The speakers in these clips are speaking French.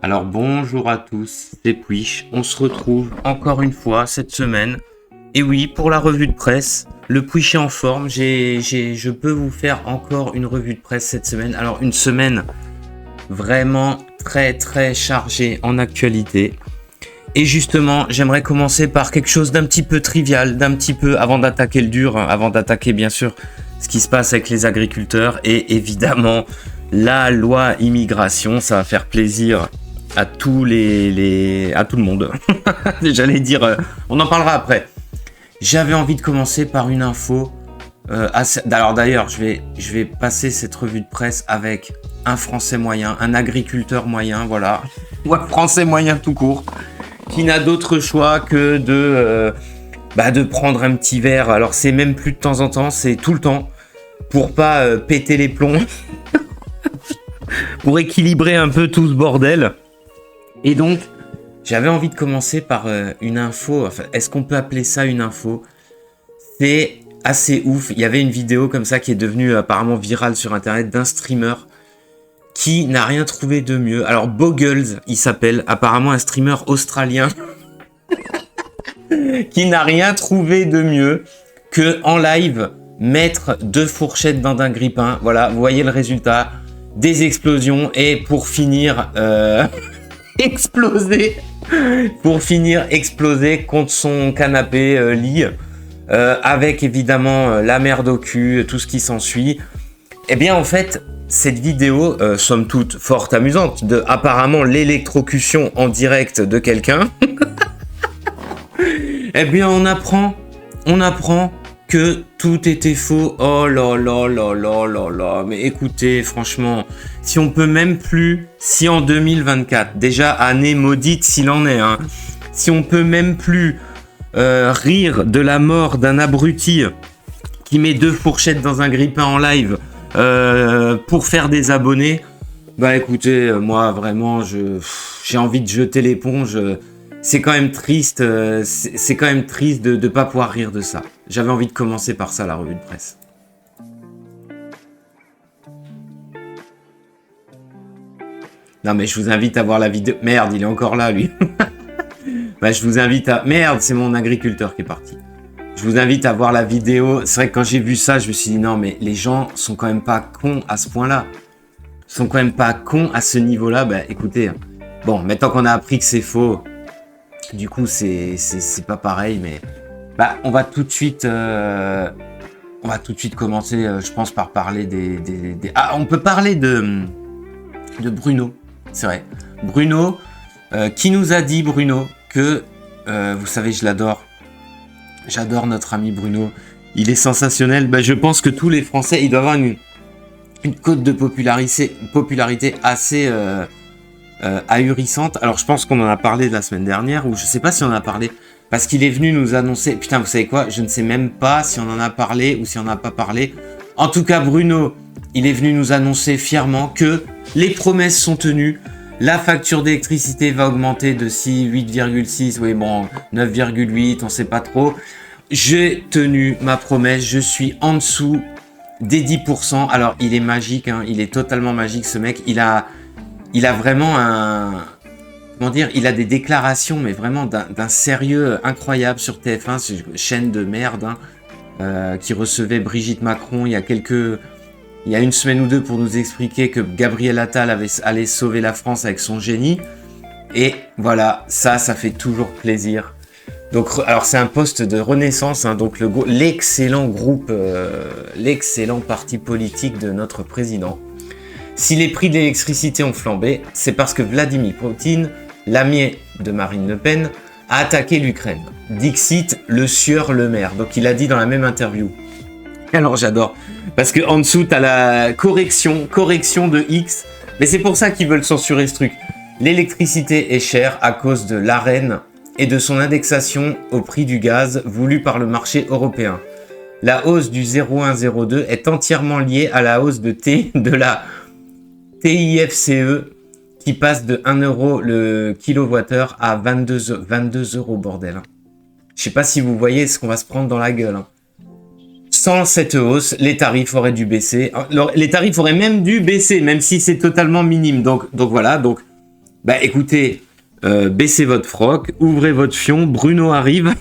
Alors bonjour à tous, c'est Puish. On se retrouve encore une fois cette semaine. Et oui, pour la revue de presse, le Puish est en forme. Je peux vous faire encore une revue de presse cette semaine. Alors une semaine vraiment très chargée en actualité. Et justement, j'aimerais commencer par quelque chose d'un petit peu trivial, avant d'attaquer le dur, avant d'attaquer bien sûr ce qui se passe avec les agriculteurs et évidemment la loi immigration. Ça va faire plaisir à tout le monde. J'allais dire, on en parlera après. J'avais envie de commencer par une info. Alors d'ailleurs, je vais passer cette revue de presse avec un Français moyen, un agriculteur moyen, voilà, ou un Français moyen tout court, qui n'a d'autre choix que de prendre un petit verre. Alors c'est même plus de temps en temps, c'est tout le temps, pour pas péter les plombs, pour équilibrer un peu tout ce bordel. Et donc, j'avais envie de commencer par une info. Enfin, est-ce qu'on peut appeler ça une info ? C'est assez ouf. Il y avait une vidéo comme ça qui est devenue apparemment virale sur Internet d'un streamer qui n'a rien trouvé de mieux. Alors, Boggles, il s'appelle, apparemment un streamer australien qui n'a rien trouvé de mieux que en live mettre 2 fourchettes dans un grille-pain. Voilà, vous voyez le résultat. Des explosions et pour finir... exploser contre son canapé lit avec évidemment la merde au cul, tout ce qui s'ensuit. Et bien en fait cette vidéo somme toute fort amusante de apparemment l'électrocution en direct de quelqu'un. Et bien on apprend que tout était faux. Oh là là là là là là. Mais écoutez, franchement, si on peut même plus, si en 2024, déjà année maudite s'il en est, hein, si on peut même plus rire de la mort d'un abruti qui met 2 fourchettes dans un grille-pain en live pour faire des abonnés, bah écoutez, moi vraiment, j'ai envie de jeter l'éponge. C'est quand même triste, c'est quand même triste de ne pas pouvoir rire de ça. J'avais envie de commencer par ça, la revue de presse. Non mais je vous invite à voir la vidéo. Merde, il est encore là, lui. Bah, je vous invite à... Merde, c'est mon agriculteur qui est parti. Je vous invite à voir la vidéo. C'est vrai que quand j'ai vu ça, je me suis dit non mais les gens sont quand même pas cons à ce point-là. Ils sont quand même pas cons à ce niveau-là. Bah écoutez, bon, maintenant qu'on a appris que c'est faux... Du coup, c'est pas pareil, mais bah, on va tout de suite commencer, je pense, par parler des... Ah, on peut parler de Bruno, c'est vrai. Bruno, qui nous a dit, Bruno, que, vous savez, je l'adore. J'adore notre ami Bruno. Il est sensationnel. Bah, je pense que tous les Français, il doit avoir une cote de popularité assez... ahurissante. Alors je pense qu'on en a parlé la semaine dernière, ou je sais pas si on en a parlé, parce qu'il est venu nous annoncer, putain vous savez quoi, je ne sais même pas si on en a parlé ou si on n'en a pas parlé. En tout cas Bruno, il est venu nous annoncer fièrement que les promesses sont tenues, la facture d'électricité va augmenter de 8,6, oui bon, 9,8, on sait pas trop. J'ai tenu ma promesse, je suis en dessous des 10%, alors il est magique, hein, il est totalement magique ce mec, il a vraiment il a des déclarations, mais vraiment d'un sérieux incroyable sur TF1, c'est une chaîne de merde, hein, qui recevait Brigitte Macron il y a une semaine ou deux pour nous expliquer que Gabriel Attal allait sauver la France avec son génie. Et voilà, ça fait toujours plaisir. Donc, alors c'est un poste de Renaissance, hein, donc l'excellent groupe, l'excellent parti politique de notre président. Si les prix de l'électricité ont flambé, c'est parce que Vladimir Poutine, l'ami de Marine Le Pen, a attaqué l'Ukraine. Dixit, le sieur Le Maire. Donc il a dit dans la même interview. Alors j'adore, parce que en dessous t'as la correction de X, mais c'est pour ça qu'ils veulent censurer ce truc. L'électricité est chère à cause de l'Arenh et de son indexation au prix du gaz voulu par le marché européen. La hausse du 0,102 est entièrement liée à la hausse de la TIFCE qui passe de 1 euro le kilowattheure à 22 euros, bordel. Je sais pas si vous voyez ce qu'on va se prendre dans la gueule. sans cette hausse, les tarifs auraient dû baisser. Les tarifs auraient même dû baisser, même si c'est totalement minime. Donc voilà. Donc, bah écoutez, baissez votre froc, ouvrez votre fion. Bruno arrive.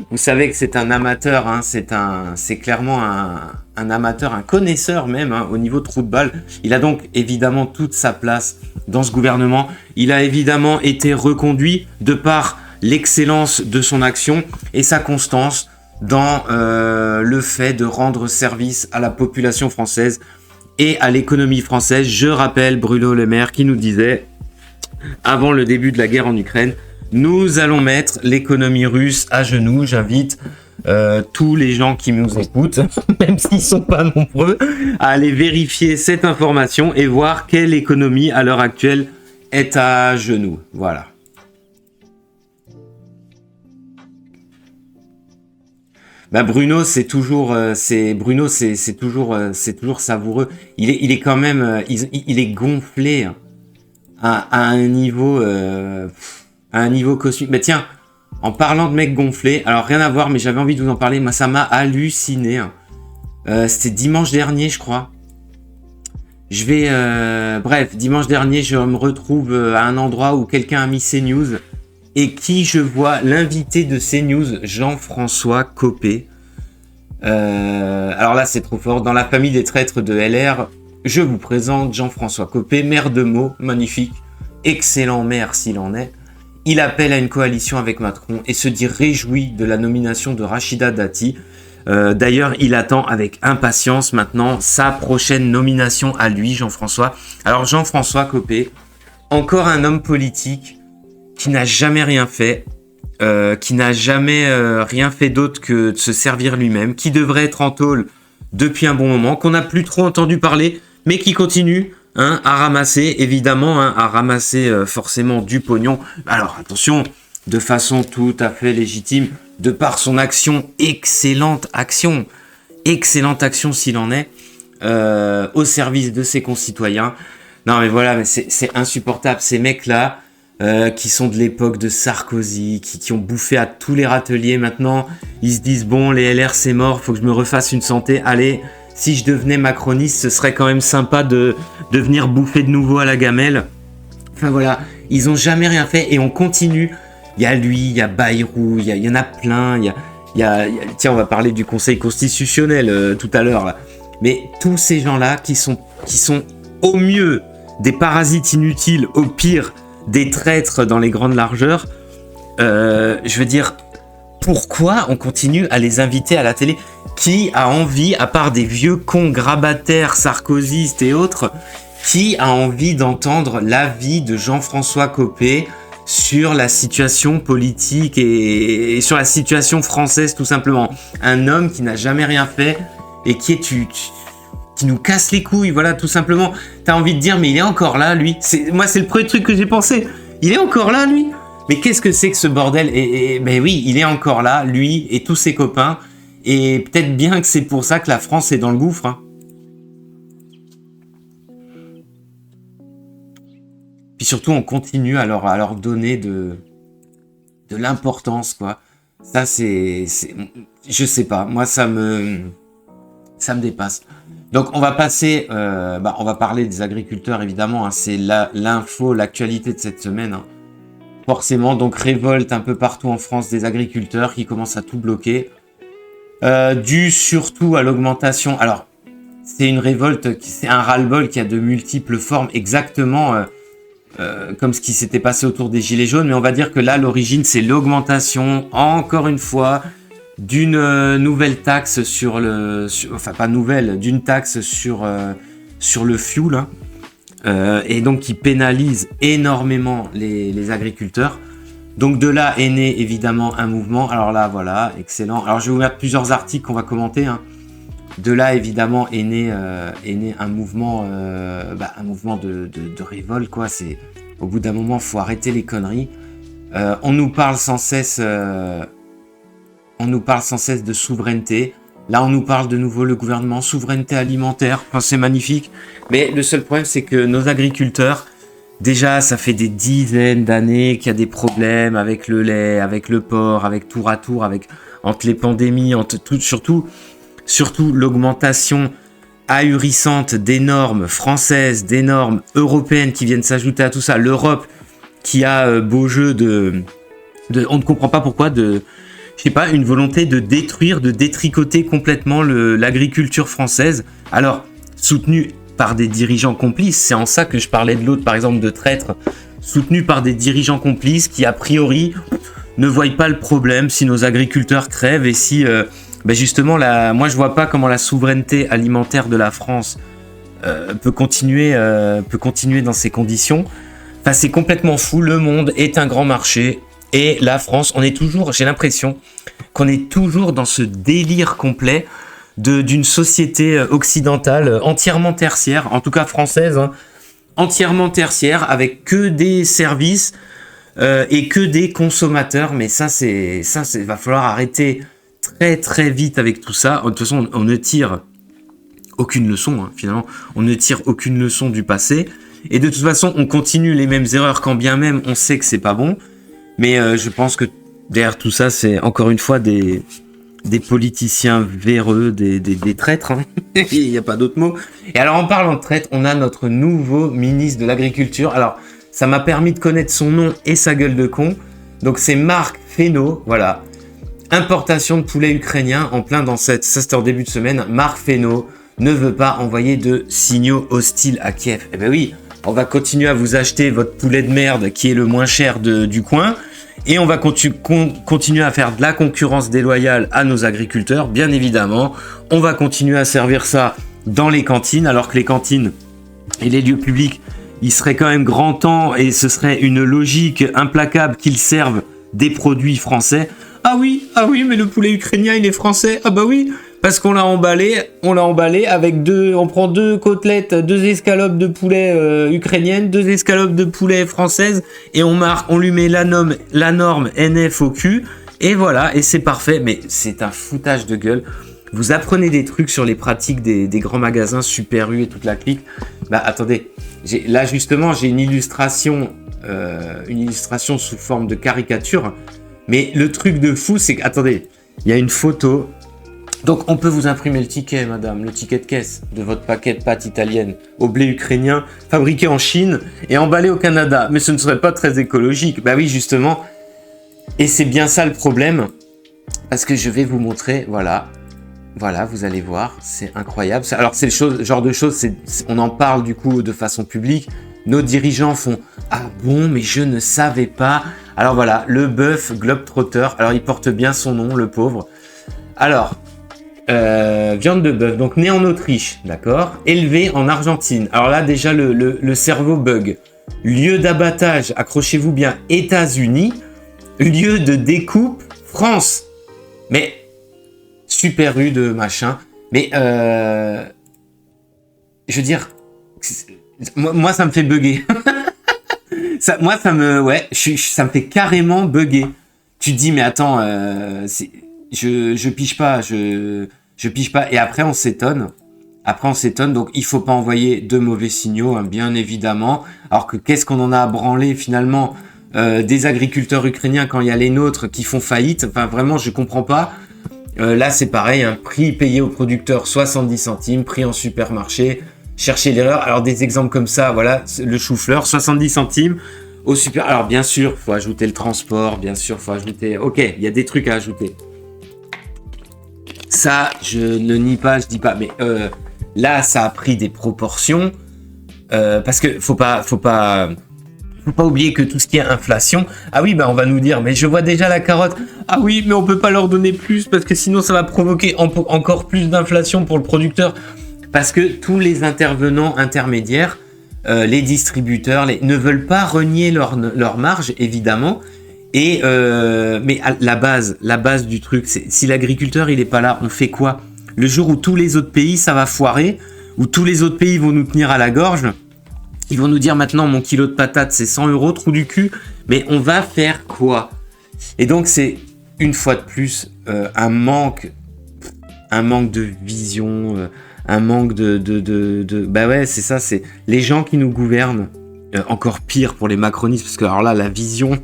Vous savez que c'est un amateur, hein, c'est clairement un amateur, un connaisseur même, hein, au niveau trou de balle. Il a donc évidemment toute sa place dans ce gouvernement. Il a évidemment été reconduit de par l'excellence de son action et sa constance dans le fait de rendre service à la population française et à l'économie française. Je rappelle Bruno Le Maire qui nous disait, avant le début de la guerre en Ukraine, nous allons mettre l'économie russe à genoux. J'invite tous les gens qui nous écoutent, même s'ils ne sont pas nombreux, à aller vérifier cette information et voir quelle économie à l'heure actuelle est à genoux. Voilà. Bah Bruno, c'est toujours savoureux. Il est quand même, il est gonflé à un niveau cosmique. Mais tiens, en parlant de mecs gonflés, alors rien à voir, mais j'avais envie de vous en parler. Moi, ça m'a halluciné. C'était dimanche dernier, je crois. Bref, dimanche dernier, je me retrouve à un endroit où quelqu'un a mis CNews et qui je vois l'invité de CNews, Jean-François Copé. Alors là, c'est trop fort. Dans la famille des traîtres de LR, je vous présente Jean-François Copé, maire de Meaux, magnifique, excellent maire s'il en est. Il appelle à une coalition avec Macron et se dit réjoui de la nomination de Rachida Dati. D'ailleurs, il attend avec impatience maintenant sa prochaine nomination à lui, Jean-François. Alors Jean-François Copé, encore un homme politique qui n'a jamais rien fait, qui n'a jamais rien fait d'autre que de se servir lui-même, qui devrait être en tôle depuis un bon moment, qu'on n'a plus trop entendu parler, mais qui continue à ramasser, évidemment, à ramasser forcément du pognon. Alors attention, de façon tout à fait légitime, de par son action, excellente action s'il en est, au service de ses concitoyens. Non mais voilà, mais c'est insupportable, ces mecs-là, qui sont de l'époque de Sarkozy, qui ont bouffé à tous les râteliers. Maintenant, ils se disent, bon, les LR c'est mort, faut que je me refasse une santé, allez, si je devenais macroniste, ce serait quand même sympa de venir bouffer de nouveau à la gamelle. Enfin voilà, ils ont jamais rien fait et on continue. Il y a lui, il y a Bayrou, il y en a plein, tiens, on va parler du Conseil constitutionnel tout à l'heure là. Mais tous ces gens-là qui sont au mieux des parasites inutiles, au pire des traîtres dans les grandes largeurs, je veux dire, pourquoi on continue à les inviter à la télé? Qui a envie, à part des vieux cons grabataires, sarkozystes et autres, qui a envie d'entendre l'avis de Jean-François Copé sur la situation politique et sur la situation française tout simplement? Un homme qui n'a jamais rien fait et qui nous casse les couilles, voilà, tout simplement. T'as envie de dire, mais il est encore là, lui. Moi, c'est le premier truc que j'ai pensé. Il est encore là, lui. Mais qu'est-ce que c'est que ce bordel? Ben oui, il est encore là, lui et tous ses copains. Et peut-être bien que c'est pour ça que la France est dans le gouffre. Hein. Puis surtout, on continue à leur donner de l'importance, quoi. Ça, c'est... Je sais pas. Moi, ça me dépasse. Donc, on va passer... on va parler des agriculteurs, évidemment. Hein. C'est l'info, l'actualité de cette semaine. Hein. Forcément, donc, révolte un peu partout en France des agriculteurs qui commencent à tout bloquer. Dû surtout à l'augmentation... Alors, c'est une révolte, c'est un ras-le-bol qui a de multiples formes, exactement comme ce qui s'était passé autour des Gilets jaunes. Mais on va dire que là, l'origine, c'est l'augmentation, encore une fois, d'une nouvelle taxe sur le... enfin, pas nouvelle, d'une taxe sur le fuel, hein, et donc qui pénalise énormément les agriculteurs. Donc de là est né évidemment un mouvement. Alors là, voilà, excellent. Alors je vais vous mettre plusieurs articles qu'on va commenter. Hein. De là évidemment est né un mouvement, de révolte, quoi. C'est au bout d'un moment, faut arrêter les conneries. On nous parle sans cesse de souveraineté. Là, on nous parle de nouveau le gouvernement, souveraineté alimentaire. Enfin, c'est magnifique. Mais le seul problème, c'est que nos agriculteurs, déjà, ça fait des dizaines d'années qu'il y a des problèmes avec le lait, avec le porc, avec tour à tour, avec... entre les pandémies, entre tout, surtout l'augmentation ahurissante des normes françaises, des normes européennes qui viennent s'ajouter à tout ça, l'Europe qui a beau jeu on ne comprend pas pourquoi, je sais pas, une volonté de détruire, de détricoter complètement l'agriculture française, alors soutenue par des dirigeants complices, c'est en ça que je parlais de l'autre, par exemple, de traître, soutenu par des dirigeants complices qui, a priori, ne voient pas le problème si nos agriculteurs crèvent et si, justement, moi je vois pas comment la souveraineté alimentaire de la France peut continuer dans ces conditions. Enfin, c'est complètement fou, le monde est un grand marché. Et la France, j'ai l'impression qu'on est toujours dans ce délire complet d'une société occidentale entièrement tertiaire, en tout cas française, hein, entièrement tertiaire, avec que des services et que des consommateurs. Mais va falloir arrêter très très vite avec tout ça. De toute façon, on ne tire aucune leçon, hein, finalement. On ne tire aucune leçon du passé. Et de toute façon, on continue les mêmes erreurs, quand bien même on sait que c'est pas bon. Mais je pense que derrière tout ça, c'est encore une fois des politiciens véreux, des traîtres. Hein. Il n'y a pas d'autre mot. Et alors, en parlant de traîtres, on a notre nouveau ministre de l'Agriculture. Alors, ça m'a permis de connaître son nom et sa gueule de con. Donc, c'est Marc Fesneau. Voilà. Importation de poulet ukrainien en plein dans ça c'était en début de semaine. Marc Fesneau ne veut pas envoyer de signaux hostiles à Kiev. Eh ben oui. On va continuer à vous acheter votre poulet de merde qui est le moins cher du coin. Et on va continuer à faire de la concurrence déloyale à nos agriculteurs, bien évidemment. On va continuer à servir ça dans les cantines, alors que les cantines et les lieux publics, il serait quand même grand temps et ce serait une logique implacable qu'ils servent des produits français. Ah oui, mais le poulet ukrainien, il est français. Ah bah oui, parce qu'on l'a emballé avec on prend 2 côtelettes, 2 escalopes de poulet ukrainienne, 2 escalopes de poulet française, et on lui met la norme NF au cul, et voilà, et c'est parfait. Mais c'est un foutage de gueule. Vous apprenez des trucs sur les pratiques des grands magasins Super U et toute la clique. Bah attendez, là justement j'ai une illustration sous forme de caricature. Mais le truc de fou, c'est que, attendez, il y a une photo. Donc, on peut vous imprimer le ticket, madame, le ticket de caisse de votre paquet de pâtes italiennes au blé ukrainien, fabriqué en Chine et emballé au Canada. Mais ce ne serait pas très écologique. Bah oui, justement. Et c'est bien ça le problème. Parce que je vais vous montrer, voilà. Voilà, vous allez voir, c'est incroyable. Alors, c'est le genre de choses, on en parle du coup de façon publique. Nos dirigeants font « Ah bon, mais je ne savais pas ». Alors voilà, le bœuf Globetrotter. Alors, il porte bien son nom, le pauvre. Alors, viande de bœuf, donc né en Autriche, d'accord, élevé en Argentine. Alors là, déjà, le cerveau bug. Lieu d'abattage, accrochez-vous bien, États-Unis. Lieu de découpe, France. Mais, Super U de machin. Mais, je veux dire, moi ça me fait bugger. Ça me fait carrément bugger. Tu te dis, mais attends, je pige pas, je pige pas. Et après, on s'étonne. Donc il faut pas envoyer de mauvais signaux, hein, bien évidemment. Alors que qu'est-ce qu'on en a à branler finalement des agriculteurs ukrainiens quand il y a les nôtres qui font faillite. Enfin, vraiment, je comprends pas. Là, c'est pareil, un prix payé au producteur 70 centimes, prix en supermarché. Cherchez l'erreur. Alors, des exemples comme ça, voilà, le chou-fleur, 70 centimes au super. Alors, bien sûr, faut ajouter le transport, bien sûr, faut ajouter. Ok, il y a des trucs à ajouter. Ça, je ne nie pas, je dis pas, mais là, ça a pris des proportions parce que faut pas oublier que tout ce qui est inflation. Ah oui, bah on va nous dire, mais je vois déjà la carotte. Ah oui, mais on peut pas leur donner plus parce que sinon ça va provoquer encore plus d'inflation pour le producteur. Parce que tous les intervenants intermédiaires, les distributeurs, ne veulent pas renier leur marge, évidemment. Et mais la base du truc, c'est si l'agriculteur il est pas là, on fait quoi? Le jour où tous les autres pays ça va foirer, où tous les autres pays vont nous tenir à la gorge, ils vont nous dire maintenant mon kilo de patates c'est 100 €, trou du cul, mais on va faire quoi? Et donc c'est une fois de plus un manque de vision, un manque de bah ouais c'est ça, c'est les gens qui nous gouvernent encore pire pour les macronistes, parce que alors là, la vision,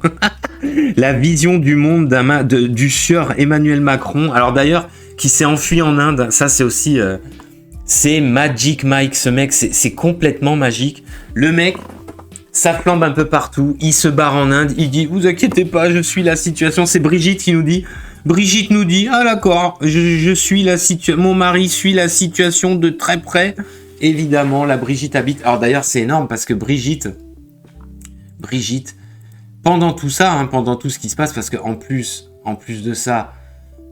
la vision du monde du sieur Emmanuel Macron, alors d'ailleurs, qui s'est enfui en Inde, ça c'est aussi... c'est Magic Mike, ce mec, c'est complètement magique. Le mec, ça flambe un peu partout, il se barre en Inde, il dit « Vous inquiétez pas, je suis la situation », c'est Brigitte qui nous dit... Brigitte nous dit « Ah d'accord, je suis la situation, mon mari suit la situation de très près. » Évidemment, la Brigitte habite... Alors d'ailleurs, c'est énorme parce que Brigitte, pendant tout ça, hein, pendant tout ce qui se passe, parce qu'en plus de ça,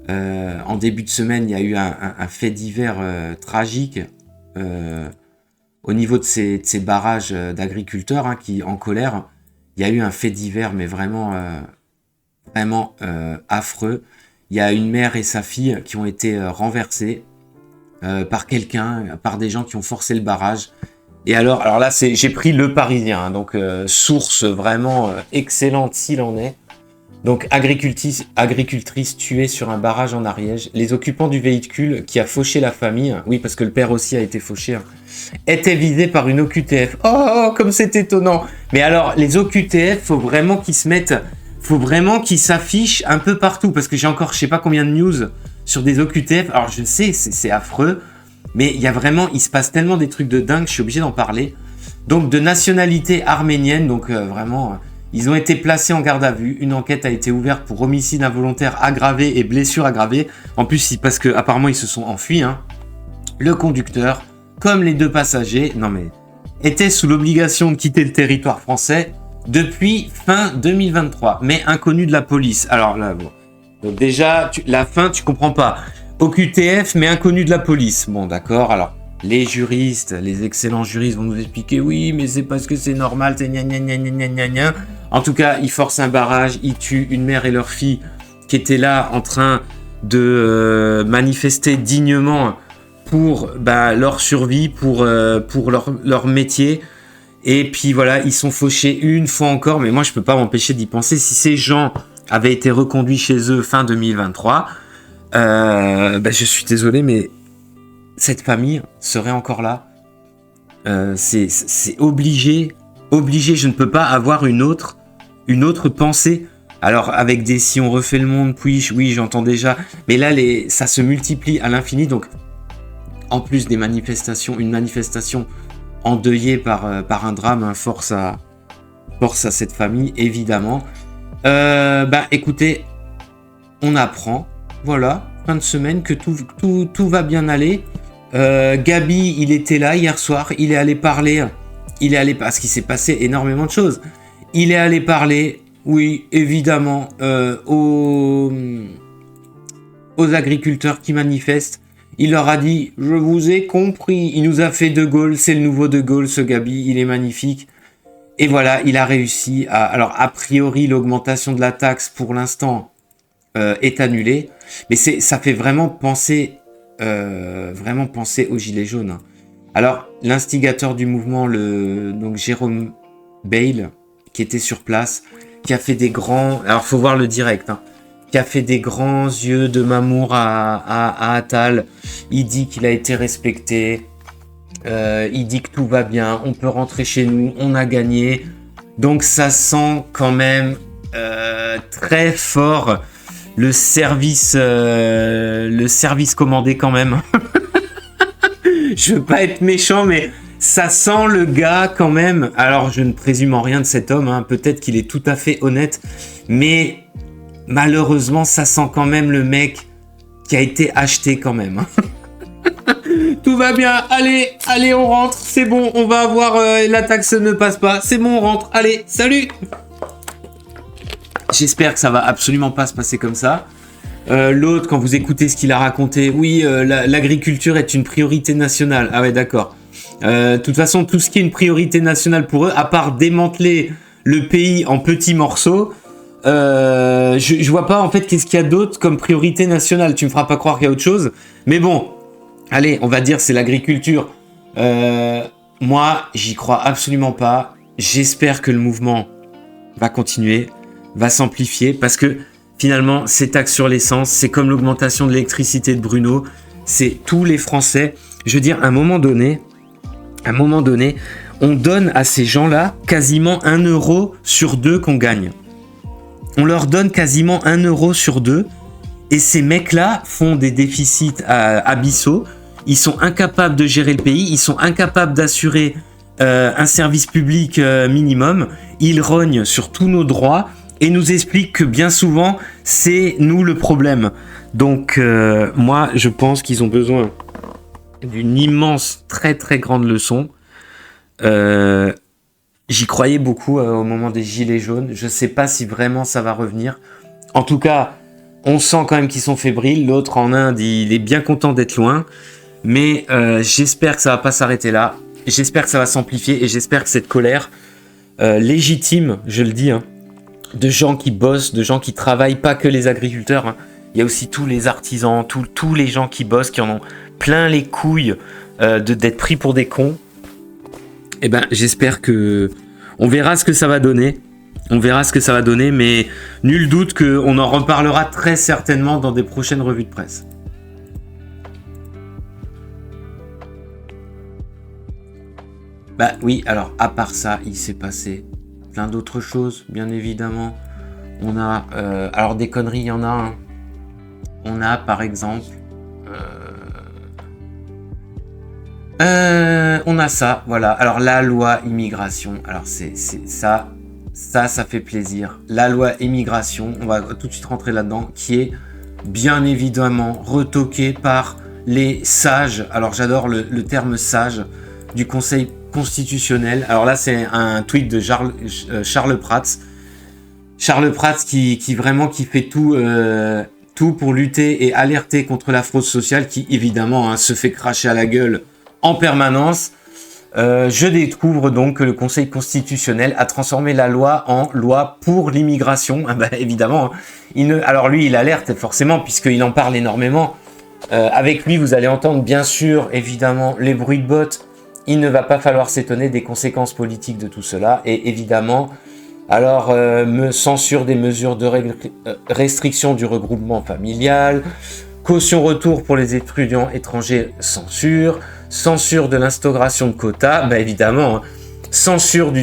en début de semaine, il y a eu un fait divers tragique au niveau de ces barrages d'agriculteurs hein, qui en colère. Il y a eu un fait divers, mais vraiment affreux. Il y a une mère et sa fille qui ont été renversées par quelqu'un, par des gens qui ont forcé le barrage. Et alors là, j'ai pris Le Parisien, hein, donc source vraiment excellente s'il en est. Donc agricultrice tuée sur un barrage en Ariège. Les occupants du véhicule qui a fauché la famille, oui parce que le père aussi a été fauché, hein, étaient visés par une OQTF. Oh, comme c'est étonnant. Mais alors, les OQTF, faut vraiment qu'ils s'affichent un peu partout, parce que j'ai encore je sais pas combien de news sur des OQTF. Alors je sais, c'est affreux, mais il se passe tellement des trucs de dingue, je suis obligé d'en parler. Donc de nationalité arménienne, donc vraiment, ils ont été placés en garde à vue. Une enquête a été ouverte pour homicide involontaire aggravé et blessure aggravée. En plus, parce que apparemment ils se sont enfuis. Hein. Le conducteur, comme les 2 passagers, étaient sous l'obligation de quitter le territoire français depuis fin 2023, mais inconnu de la police. Alors là, bon. Donc déjà, la fin, tu comprends pas. OQTF, mais inconnu de la police. Bon, d'accord, alors, les juristes, les excellents juristes vont nous expliquer, oui, mais c'est parce que c'est normal, c'est gna gna gna gna gna gna. En tout cas, ils forcent un barrage, ils tuent une mère et leur fille qui étaient là en train de manifester dignement pour leur survie, pour leur métier. Et puis voilà, ils sont fauchés une fois encore, mais moi je peux pas m'empêcher d'y penser. Si ces gens avaient été reconduits chez eux fin 2023, je suis désolé, mais cette famille serait encore là. C'est obligé, je ne peux pas avoir une autre pensée. Alors avec des si on refait le monde, puis oui j'entends déjà, mais là ça se multiplie à l'infini, donc en plus des manifestations, une manifestation endeuillé par un drame, hein, force à cette famille, évidemment. Écoutez, on apprend, voilà, fin de semaine, que tout va bien aller. Gabi, il était là hier soir, il est allé parler, parce qu'il s'est passé énormément de choses. Il est allé parler, oui, évidemment, aux agriculteurs qui manifestent. Il leur a dit « Je vous ai compris ». Il nous a fait De Gaulle. C'est le nouveau De Gaulle, ce Gabi. Il est magnifique. Et voilà, il a réussi à... Alors, a priori, l'augmentation de la taxe, pour l'instant, est annulée. Mais ça fait vraiment penser aux Gilets jaunes. Hein. Alors, l'instigateur du mouvement, donc Jérôme Bale, qui était sur place, qui a fait des grands... Alors, faut voir le direct, hein. Qui a fait des grands yeux de Mamour à Attal. Il dit qu'il a été respecté. Il dit que tout va bien. On peut rentrer chez nous. On a gagné. Donc ça sent quand même très fort le service commandé quand même. Je veux pas être méchant, mais ça sent le gars quand même. Alors je ne présume en rien de cet homme. Hein. Peut-être qu'il est tout à fait honnête. Mais... malheureusement, ça sent quand même le mec qui a été acheté quand même. Tout va bien, allez, on rentre, c'est bon, on va avoir... la taxe ne passe pas, c'est bon, on rentre, allez, salut. J'espère que ça va absolument pas se passer comme ça. L'autre, quand vous écoutez ce qu'il a raconté, oui, l'agriculture est une priorité nationale. Ah ouais, d'accord. De toute façon, tout ce qui est une priorité nationale pour eux, à part démanteler le pays en petits morceaux... je vois pas en fait qu'est-ce qu'il y a d'autre comme priorité nationale. Tu me feras pas croire qu'il y a autre chose. Mais bon, allez, on va dire c'est l'agriculture. Moi, j'y crois absolument pas. J'espère que le mouvement va continuer, va s'amplifier, parce que finalement, ces taxes sur l'essence, c'est comme l'augmentation de l'électricité de Bruno. C'est tous les Français. Je veux dire, à un moment donné, on donne à ces gens-là quasiment 1 euro sur 2 qu'on gagne. On leur donne quasiment 1 euro sur 2 et ces mecs-là font des déficits abyssaux. Ils sont incapables de gérer le pays, ils sont incapables d'assurer un service public minimum. Ils rognent sur tous nos droits et nous expliquent que bien souvent, c'est nous le problème. Donc, moi, je pense qu'ils ont besoin d'une immense, très très grande leçon. J'y croyais beaucoup au moment des Gilets jaunes. Je sais pas si vraiment ça va revenir. En tout cas, on sent quand même qu'ils sont fébriles. L'autre en Inde, il est bien content d'être loin. Mais j'espère que ça va pas s'arrêter là. J'espère que ça va s'amplifier et j'espère que cette colère légitime, je le dis, hein, de gens qui bossent, de gens qui travaillent, pas que les agriculteurs. Hein. Il y a aussi tous les artisans, tous les gens qui bossent, qui en ont plein les couilles d'être pris pour des cons. Eh ben, j'espère que on verra ce que ça va donner. On verra ce que ça va donner, mais nul doute qu'on en reparlera très certainement dans des prochaines revues de presse. Bah oui, alors à part ça, il s'est passé plein d'autres choses, bien évidemment. On a, alors des conneries, il y en a. Hein. On a par exemple, on a ça, voilà. Alors la loi immigration. Alors c'est ça fait plaisir. La loi immigration, on va tout de suite rentrer là-dedans, qui est bien évidemment retoquée par les sages. Alors j'adore le terme sage du Conseil constitutionnel. Alors là, c'est un tweet de Charles Prats. Charles Prats qui vraiment qui fait tout pour lutter et alerter contre la fraude sociale qui évidemment se fait cracher à la gueule en permanence. Je découvre donc que le Conseil constitutionnel a transformé la loi en loi pour l'immigration. Ah bah, évidemment, alors lui, il alerte forcément puisqu'il en parle énormément. Avec lui, vous allez entendre bien sûr, évidemment, les bruits de bottes. Il ne va pas falloir s'étonner des conséquences politiques de tout cela. Et évidemment, alors, censure des mesures de restriction du regroupement familial, caution retour pour les étudiants étrangers, censure de l'instauration de quotas, bah évidemment, hein, censure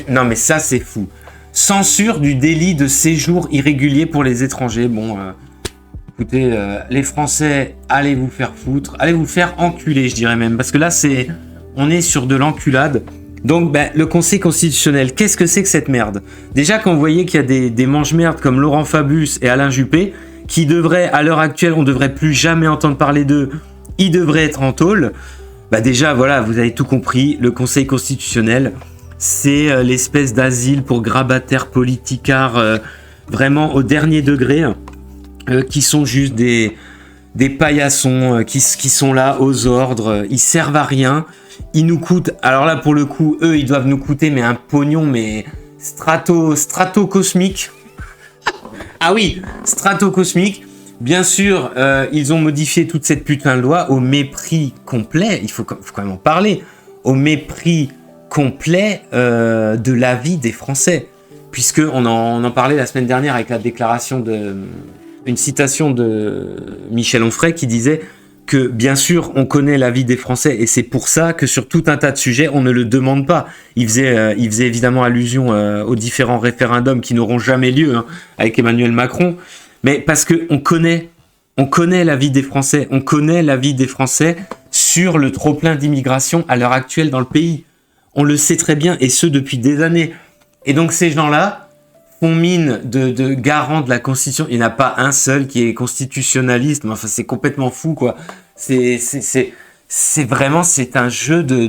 non mais ça c'est fou, censure du délit de séjour irrégulier pour les étrangers. Bon, écoutez, les Français, allez vous faire foutre, allez vous faire enculer, je dirais même, parce que là on est sur de l'enculade. Donc le Conseil constitutionnel, qu'est-ce que c'est que cette merde? Déjà quand vous voyez qu'il y a des mange-merdes comme Laurent Fabius et Alain Juppé, qui devraient, à l'heure actuelle, on ne devrait plus jamais entendre parler d'eux, ils devraient être en tôle. Bah déjà, voilà, vous avez tout compris, le Conseil constitutionnel, c'est l'espèce d'asile pour grabataires politicards vraiment au dernier degré, qui sont juste des paillassons qui sont là aux ordres, ils servent à rien, ils nous coûtent, alors là pour le coup, eux ils doivent nous coûter mais un pognon mais stratocosmique. Ah oui, stratocosmique. Bien sûr, ils ont modifié toute cette putain de loi au mépris complet, il faut quand même en parler, au mépris complet de l'avis des Français. Puisqu'on en parlait la semaine dernière avec la déclaration une citation de Michel Onfray qui disait que bien sûr on connaît l'avis des Français et c'est pour ça que sur tout un tas de sujets on ne le demande pas. Il faisait évidemment allusion aux différents référendums qui n'auront jamais lieu avec Emmanuel Macron, mais parce que on connaît l'avis des Français, on connaît l'avis des Français sur le trop-plein d'immigration à l'heure actuelle dans le pays. On le sait très bien et ce depuis des années. Et donc ces gens-là font mine de garant de la Constitution. Il n'y en a pas un seul qui est constitutionnaliste. Mais enfin, c'est complètement fou, quoi. C'est vraiment, c'est un jeu de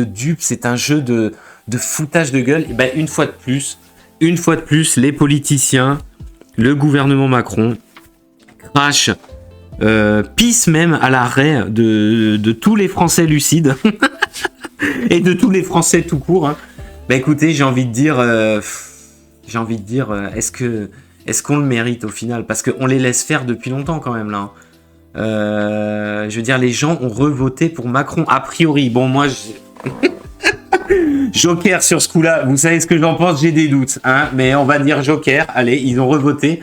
dupes, c'est un jeu de foutage de gueule. Et ben, une fois de plus, les politiciens, le gouvernement Macron, crachent, pissent même à l'arrêt de tous les Français lucides et de tous les Français tout court. Hein. Ben, écoutez, j'ai envie de dire, est-ce qu'on le mérite au final? Parce qu'on les laisse faire depuis longtemps quand même là. Je veux dire, les gens ont revoté pour Macron a priori. Bon, moi, Joker sur ce coup-là. Vous savez ce que j'en pense? J'ai des doutes, hein. Mais on va dire Joker. Allez, ils ont revoté.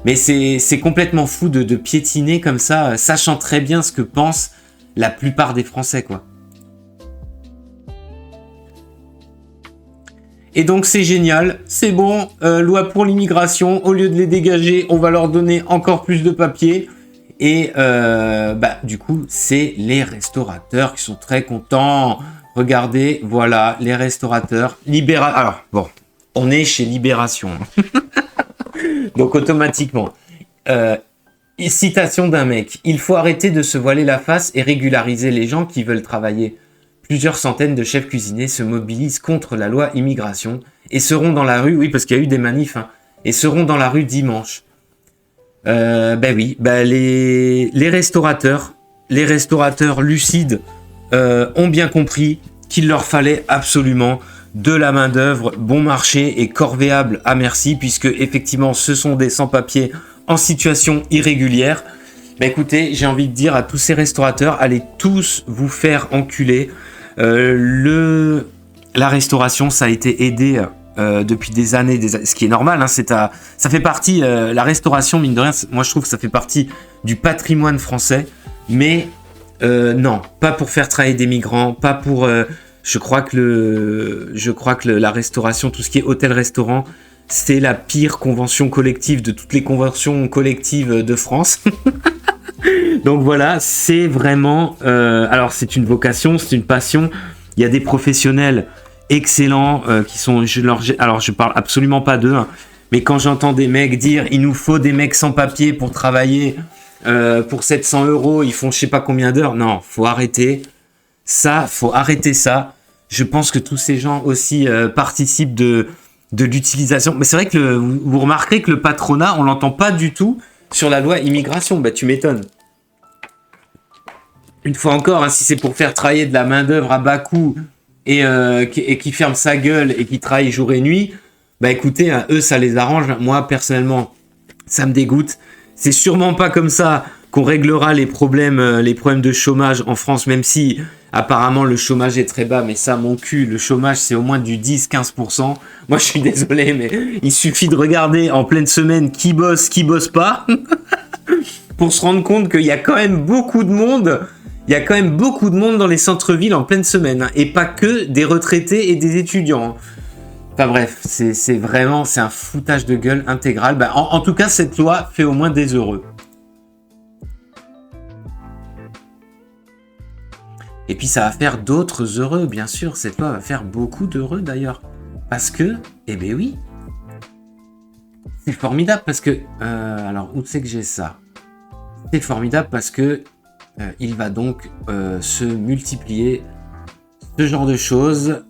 Mais c'est complètement fou de piétiner comme ça, sachant très bien ce que pensent la plupart des Français, quoi. Et donc c'est génial, c'est bon, loi pour l'immigration, au lieu de les dégager, on va leur donner encore plus de papier. Et du coup, c'est les restaurateurs qui sont très contents. Regardez, voilà, les restaurateurs. Alors, bon, on est chez Libération. Donc automatiquement. Citation d'un mec. Il faut arrêter de se voiler la face et régulariser les gens qui veulent travailler. Plusieurs centaines de chefs cuisiniers se mobilisent contre la loi immigration et seront dans la rue, oui, parce qu'il y a eu des manifs, et seront dans la rue dimanche. Les restaurateurs lucides ont bien compris qu'il leur fallait absolument de la main-d'œuvre bon marché et corvéable à merci, puisque effectivement ce sont des sans-papiers en situation irrégulière. Écoutez, j'ai envie de dire à tous ces restaurateurs, allez tous vous faire enculer. La restauration, ça a été aidé depuis des années, ce qui est normal, ça fait partie, la restauration, mine de rien, moi je trouve que ça fait partie du patrimoine français, mais non, pas pour faire travailler des migrants, pas pour... je crois que la restauration, tout ce qui est hôtel-restaurant, c'est la pire convention collective de toutes les conventions collectives de France. Donc voilà, c'est vraiment... alors c'est une vocation, c'est une passion. Il y a des professionnels excellents qui sont... Alors je parle absolument pas d'eux, mais quand j'entends des mecs dire « il nous faut des mecs sans papier pour travailler pour 700 €, ils font je sais pas combien d'heures », non, faut arrêter ça, Je pense que tous ces gens aussi participent de l'utilisation. Mais c'est vrai que vous remarquerez que le patronat, on l'entend pas du tout sur la loi immigration. Tu m'étonnes. Une fois encore, si c'est pour faire travailler de la main-d'œuvre à bas coût et qui ferme sa gueule et qui travaille jour et nuit, écoutez, eux, ça les arrange. Moi, personnellement, ça me dégoûte. C'est sûrement pas comme ça qu'on réglera les problèmes de chômage en France, même si apparemment le chômage est très bas, mais ça, mon cul, le chômage, c'est au moins du 10-15%. Moi, je suis désolé, mais il suffit de regarder en pleine semaine qui bosse pas, pour se rendre compte qu'il y a quand même beaucoup de monde. Il y a quand même beaucoup de monde dans les centres-villes en pleine semaine, et pas que des retraités et des étudiants. Enfin bref, c'est vraiment un foutage de gueule intégral. En tout cas, cette loi fait au moins des heureux. Et puis ça va faire d'autres heureux, bien sûr. Cette loi va faire beaucoup d'heureux d'ailleurs. Parce que, oui, c'est formidable parce que... alors, où c'est que j'ai ça ? C'est formidable parce que il va donc se multiplier ce genre de choses.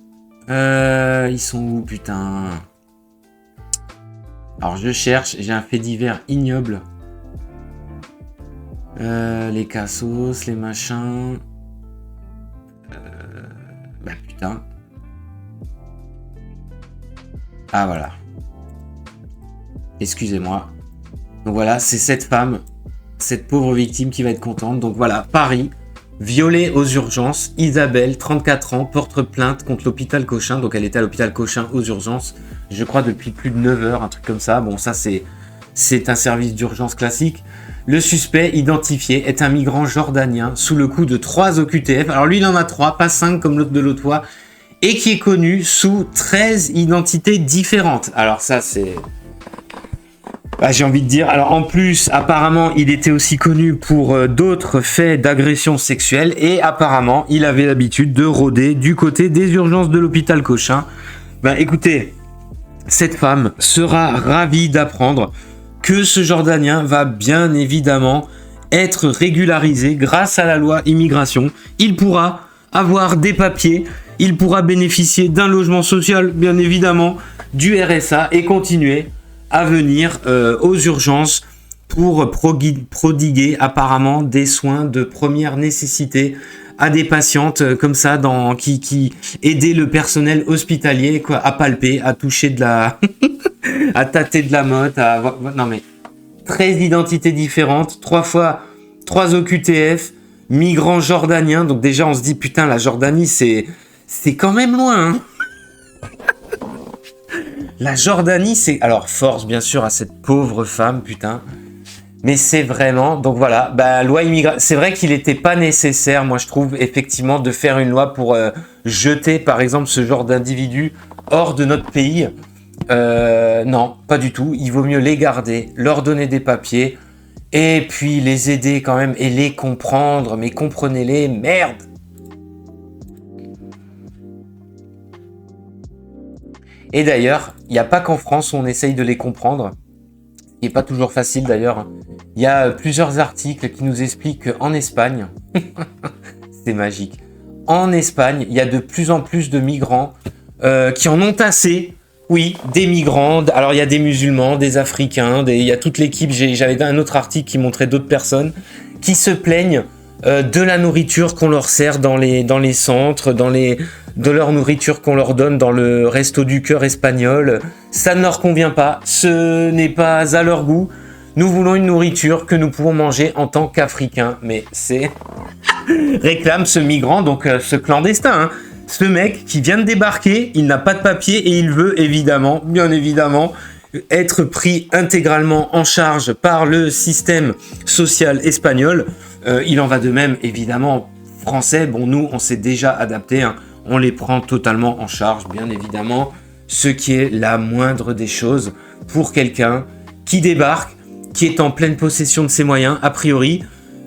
Ils sont où, putain ? Alors, je cherche. J'ai un fait divers ignoble. Les cassos, les machins... putain. Ah, voilà. Excusez-moi. Donc voilà, c'est cette femme, cette pauvre victime qui va être contente. Donc voilà, Paris, violée aux urgences. Isabelle, 34 ans, porte plainte contre l'hôpital Cochin. Donc elle était à l'hôpital Cochin aux urgences, je crois depuis plus de 9 heures, un truc comme ça. Bon, ça c'est un service d'urgence classique. Le suspect identifié est un migrant jordanien sous le coup de 3 OQTF. Alors lui, il en a 3, pas 5 comme l'autre de l'autre fois. Et qui est connu sous 13 identités différentes. Alors ça, c'est... j'ai envie de dire... Alors en plus, apparemment, il était aussi connu pour d'autres faits d'agression sexuelle. Et apparemment, il avait l'habitude de rôder du côté des urgences de l'hôpital Cochin. Écoutez, cette femme sera ravie d'apprendre que ce Jordanien va bien évidemment être régularisé grâce à la loi immigration. Il pourra avoir des papiers, il pourra bénéficier d'un logement social, bien évidemment, du RSA et continuer à venir aux urgences pour prodiguer apparemment des soins de première nécessité à des patientes comme ça qui aider le personnel hospitalier à palper, à toucher de la à tâter de la motte, non mais 13 identités différentes, 3 OQTF, migrants jordaniens. Donc déjà on se dit putain, la Jordanie c'est quand même loin, hein. La Jordanie, c'est... Alors, force, bien sûr, à cette pauvre femme, putain. Mais c'est vraiment... Donc voilà, loi immigration... C'est vrai qu'il n'était pas nécessaire, moi, je trouve, effectivement, de faire une loi pour jeter, par exemple, ce genre d'individu hors de notre pays. Non, pas du tout. Il vaut mieux les garder, leur donner des papiers, et puis les aider quand même, et les comprendre. Mais comprenez-les, merde! Et d'ailleurs, il n'y a pas qu'en France où on essaye de les comprendre. Ce qui n'est pas toujours facile d'ailleurs. Il y a plusieurs articles qui nous expliquent qu'en Espagne, c'est magique, en Espagne, il y a de plus en plus de migrants qui en ont assez. Oui, des migrants. Alors, il y a des musulmans, des Africains, il y a toute l'équipe. J'avais un autre article qui montrait d'autres personnes qui se plaignent de la nourriture qu'on leur sert dans les centres, de leur nourriture qu'on leur donne dans le Resto du Cœur espagnol. Ça ne leur convient pas, ce n'est pas à leur goût. Nous voulons une nourriture que nous pouvons manger en tant qu'Africains. Mais c'est... réclame ce migrant, donc ce clandestin, hein. Ce mec qui vient de débarquer, il n'a pas de papier et il veut évidemment, bien évidemment, être pris intégralement en charge par le système social espagnol. Il en va de même, évidemment, français. Bon, nous, on s'est déjà adapté, hein. On les prend totalement en charge, bien évidemment. Ce qui est la moindre des choses pour quelqu'un qui débarque, qui est en pleine possession de ses moyens, a priori.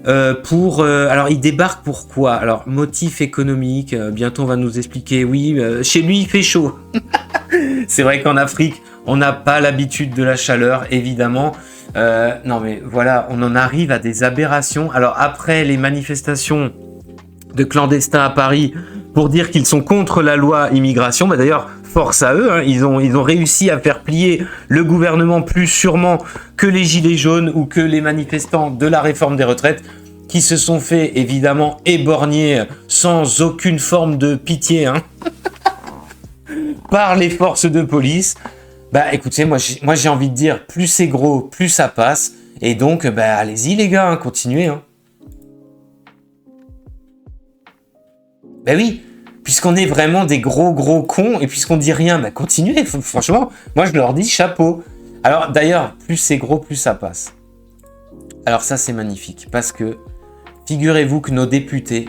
Alors, il débarque pour quoi? Alors, motif économique, bientôt on va nous expliquer. Oui, chez lui, il fait chaud. C'est vrai qu'en Afrique, on n'a pas l'habitude de la chaleur, évidemment. Non, mais voilà, on en arrive à des aberrations. Alors, après les manifestations de clandestins à Paris pour dire qu'ils sont contre la loi immigration, bah d'ailleurs, force à eux, hein, ils ont réussi à faire plier le gouvernement plus sûrement que les gilets jaunes ou que les manifestants de la réforme des retraites qui se sont fait évidemment éborgner sans aucune forme de pitié, hein, par les forces de police. Bah écoutez, moi j'ai envie de dire, plus c'est gros, plus ça passe. Et donc, bah allez-y les gars, hein, continuez. Hein. Bah oui, puisqu'on est vraiment des gros cons, et puisqu'on dit rien, bah continuez, franchement, moi je leur dis chapeau. Alors d'ailleurs, plus c'est gros, plus ça passe. Alors ça c'est magnifique, parce que figurez-vous que nos députés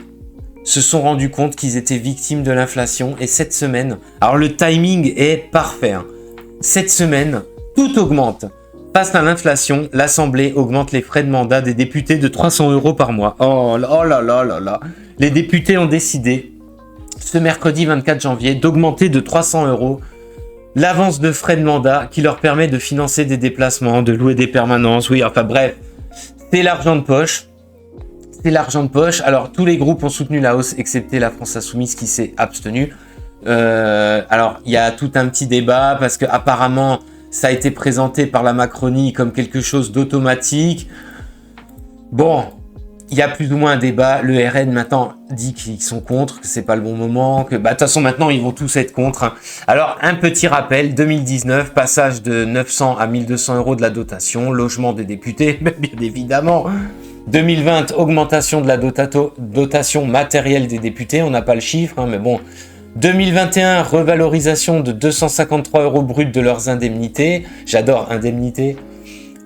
se sont rendus compte qu'ils étaient victimes de l'inflation, et cette semaine, alors le timing est parfait, hein. Cette semaine, tout augmente. Face à l'inflation, l'Assemblée augmente les frais de mandat des députés de 300 € par mois. Oh là là là là. Les députés ont décidé, ce mercredi 24 janvier, d'augmenter de 300 € l'avance de frais de mandat qui leur permet de financer des déplacements, de louer des permanences. Oui, enfin bref, c'est l'argent de poche. C'est l'argent de poche. Alors, tous les groupes ont soutenu la hausse, excepté la France Insoumise qui s'est abstenue. Alors, il y a tout un petit débat parce que apparemment, ça a été présenté par la Macronie comme quelque chose d'automatique. Bon, il y a plus ou moins un débat. Le RN maintenant dit qu'ils sont contre, que c'est pas le bon moment, que de toute façon maintenant ils vont tous être contre. Hein. Alors, un petit rappel, 2019, passage de 900 à 1200 € de la dotation, logement des députés, bien évidemment. 2020, augmentation de la dotation matérielle des députés, on n'a pas le chiffre, hein, mais bon. 2021, revalorisation de 253 € bruts de leurs indemnités. J'adore indemnités.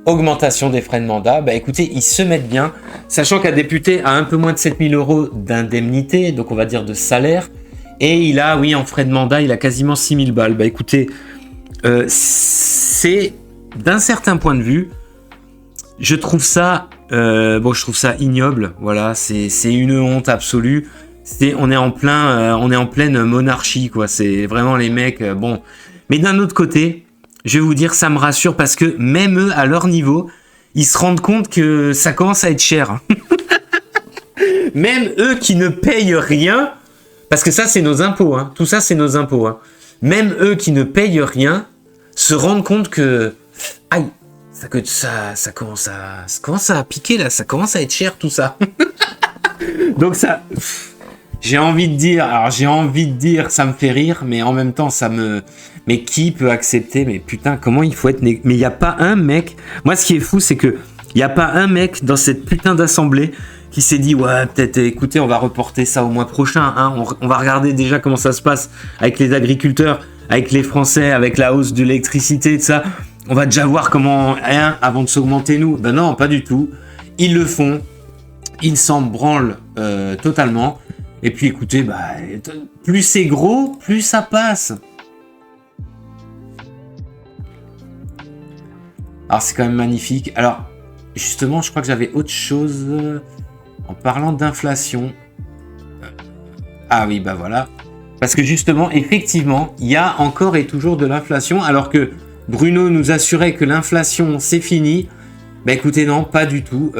Augmentation des frais de mandat. Bah écoutez, ils se mettent bien, sachant qu'un député a un peu moins de 7000 € d'indemnité, donc on va dire de salaire, et il a, oui, en frais de mandat, il a quasiment 6000 balles. Bah écoutez, c'est, d'un certain point de vue, je trouve ça ignoble, voilà, c'est une honte absolue. On est en pleine monarchie, quoi. C'est vraiment les mecs, bon. Mais d'un autre côté, je vais vous dire, ça me rassure parce que même eux, à leur niveau, ils se rendent compte que ça commence à être cher. Même eux qui ne payent rien, parce que ça, c'est nos impôts, hein. Tout ça, c'est nos impôts, hein. Même eux qui ne payent rien se rendent compte que, aïe, ça commence à piquer là, ça commence à être cher tout ça. Donc ça. J'ai envie de dire, ça me fait rire, mais en même temps, mais qui peut accepter? Mais putain, comment il faut être mais il n'y a pas un mec. Moi, ce qui est fou, c'est que il n'y a pas un mec dans cette putain d'assemblée qui s'est dit, ouais, peut-être, écoutez, on va reporter ça au mois prochain, hein. On va regarder déjà comment ça se passe avec les agriculteurs, avec les Français, avec la hausse de l'électricité, tout ça. On va déjà voir comment, hein, avant de s'augmenter nous. Ben non, pas du tout. Ils le font. Ils s'en branlent totalement. Et puis écoutez, bah, plus c'est gros, plus ça passe. Alors, c'est quand même magnifique. Alors, justement, je crois que j'avais autre chose en parlant d'inflation. Ah oui, bah voilà. Parce que justement, effectivement, il y a encore et toujours de l'inflation, alors que Bruno nous assurait que l'inflation, c'est fini. Bah écoutez, non, pas du tout.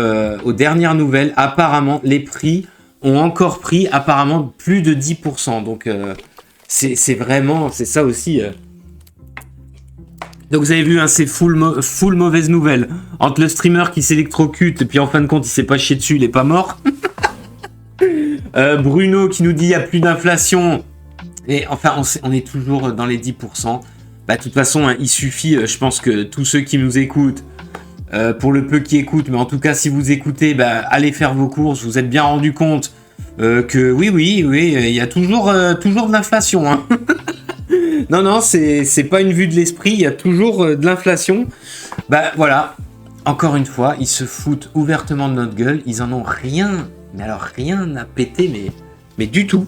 Aux dernières nouvelles, apparemment, les prix ont encore pris apparemment plus de 10%. Donc, c'est vraiment, c'est ça aussi. Donc vous avez vu, hein, c'est full mauvaise nouvelle. Entre le streamer qui s'électrocute et puis en fin de compte, il s'est pas chié dessus, il est pas mort. Bruno qui nous dit il n'y a plus d'inflation. Et enfin, on est toujours dans les 10%. Bah, de toute façon, hein, il suffit, je pense que tous ceux qui nous écoutent, pour le peu qui écoutent, mais en tout cas, si vous écoutez, bah, allez faire vos courses. Vous êtes bien rendu compte que oui, il y a toujours de l'inflation. Hein. Non, c'est pas une vue de l'esprit, il y a toujours de l'inflation. Bah voilà, encore une fois, ils se foutent ouvertement de notre gueule. Ils en ont rien, mais alors rien à péter, mais du tout.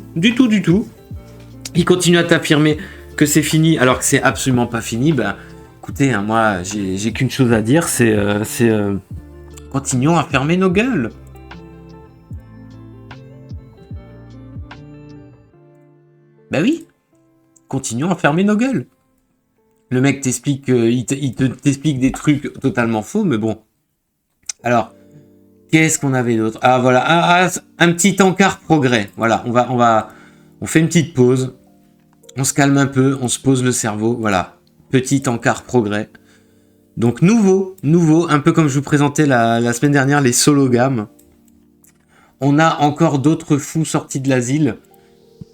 Ils continuent à t'affirmer que c'est fini, alors que c'est absolument pas fini. Bah écoutez, hein, moi, j'ai qu'une chose à dire, c'est continuons à fermer nos gueules. Bah oui, continuons à fermer nos gueules. Le mec t'explique, t'explique des trucs totalement faux, mais bon. Alors, qu'est-ce qu'on avait d'autre? Ah voilà, un petit encart progrès. Voilà, on fait une petite pause. On se calme un peu, on se pose le cerveau. Voilà, petit encart progrès. Donc nouveau, un peu comme je vous présentais la semaine dernière, les sologames. On a encore d'autres fous sortis de l'asile.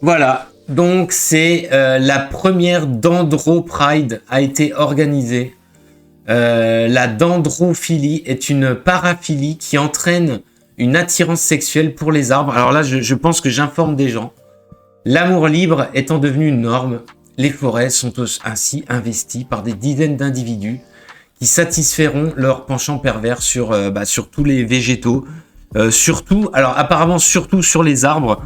Voilà. Donc c'est la première Dendro Pride a été organisée. La dendrophilie est une paraphilie qui entraîne une attirance sexuelle pour les arbres. Alors là, je pense que j'informe des gens. L'amour libre étant devenu une norme, les forêts sont ainsi investies par des dizaines d'individus qui satisferont leur penchant pervers sur tous les végétaux. Surtout, alors apparemment surtout sur les arbres.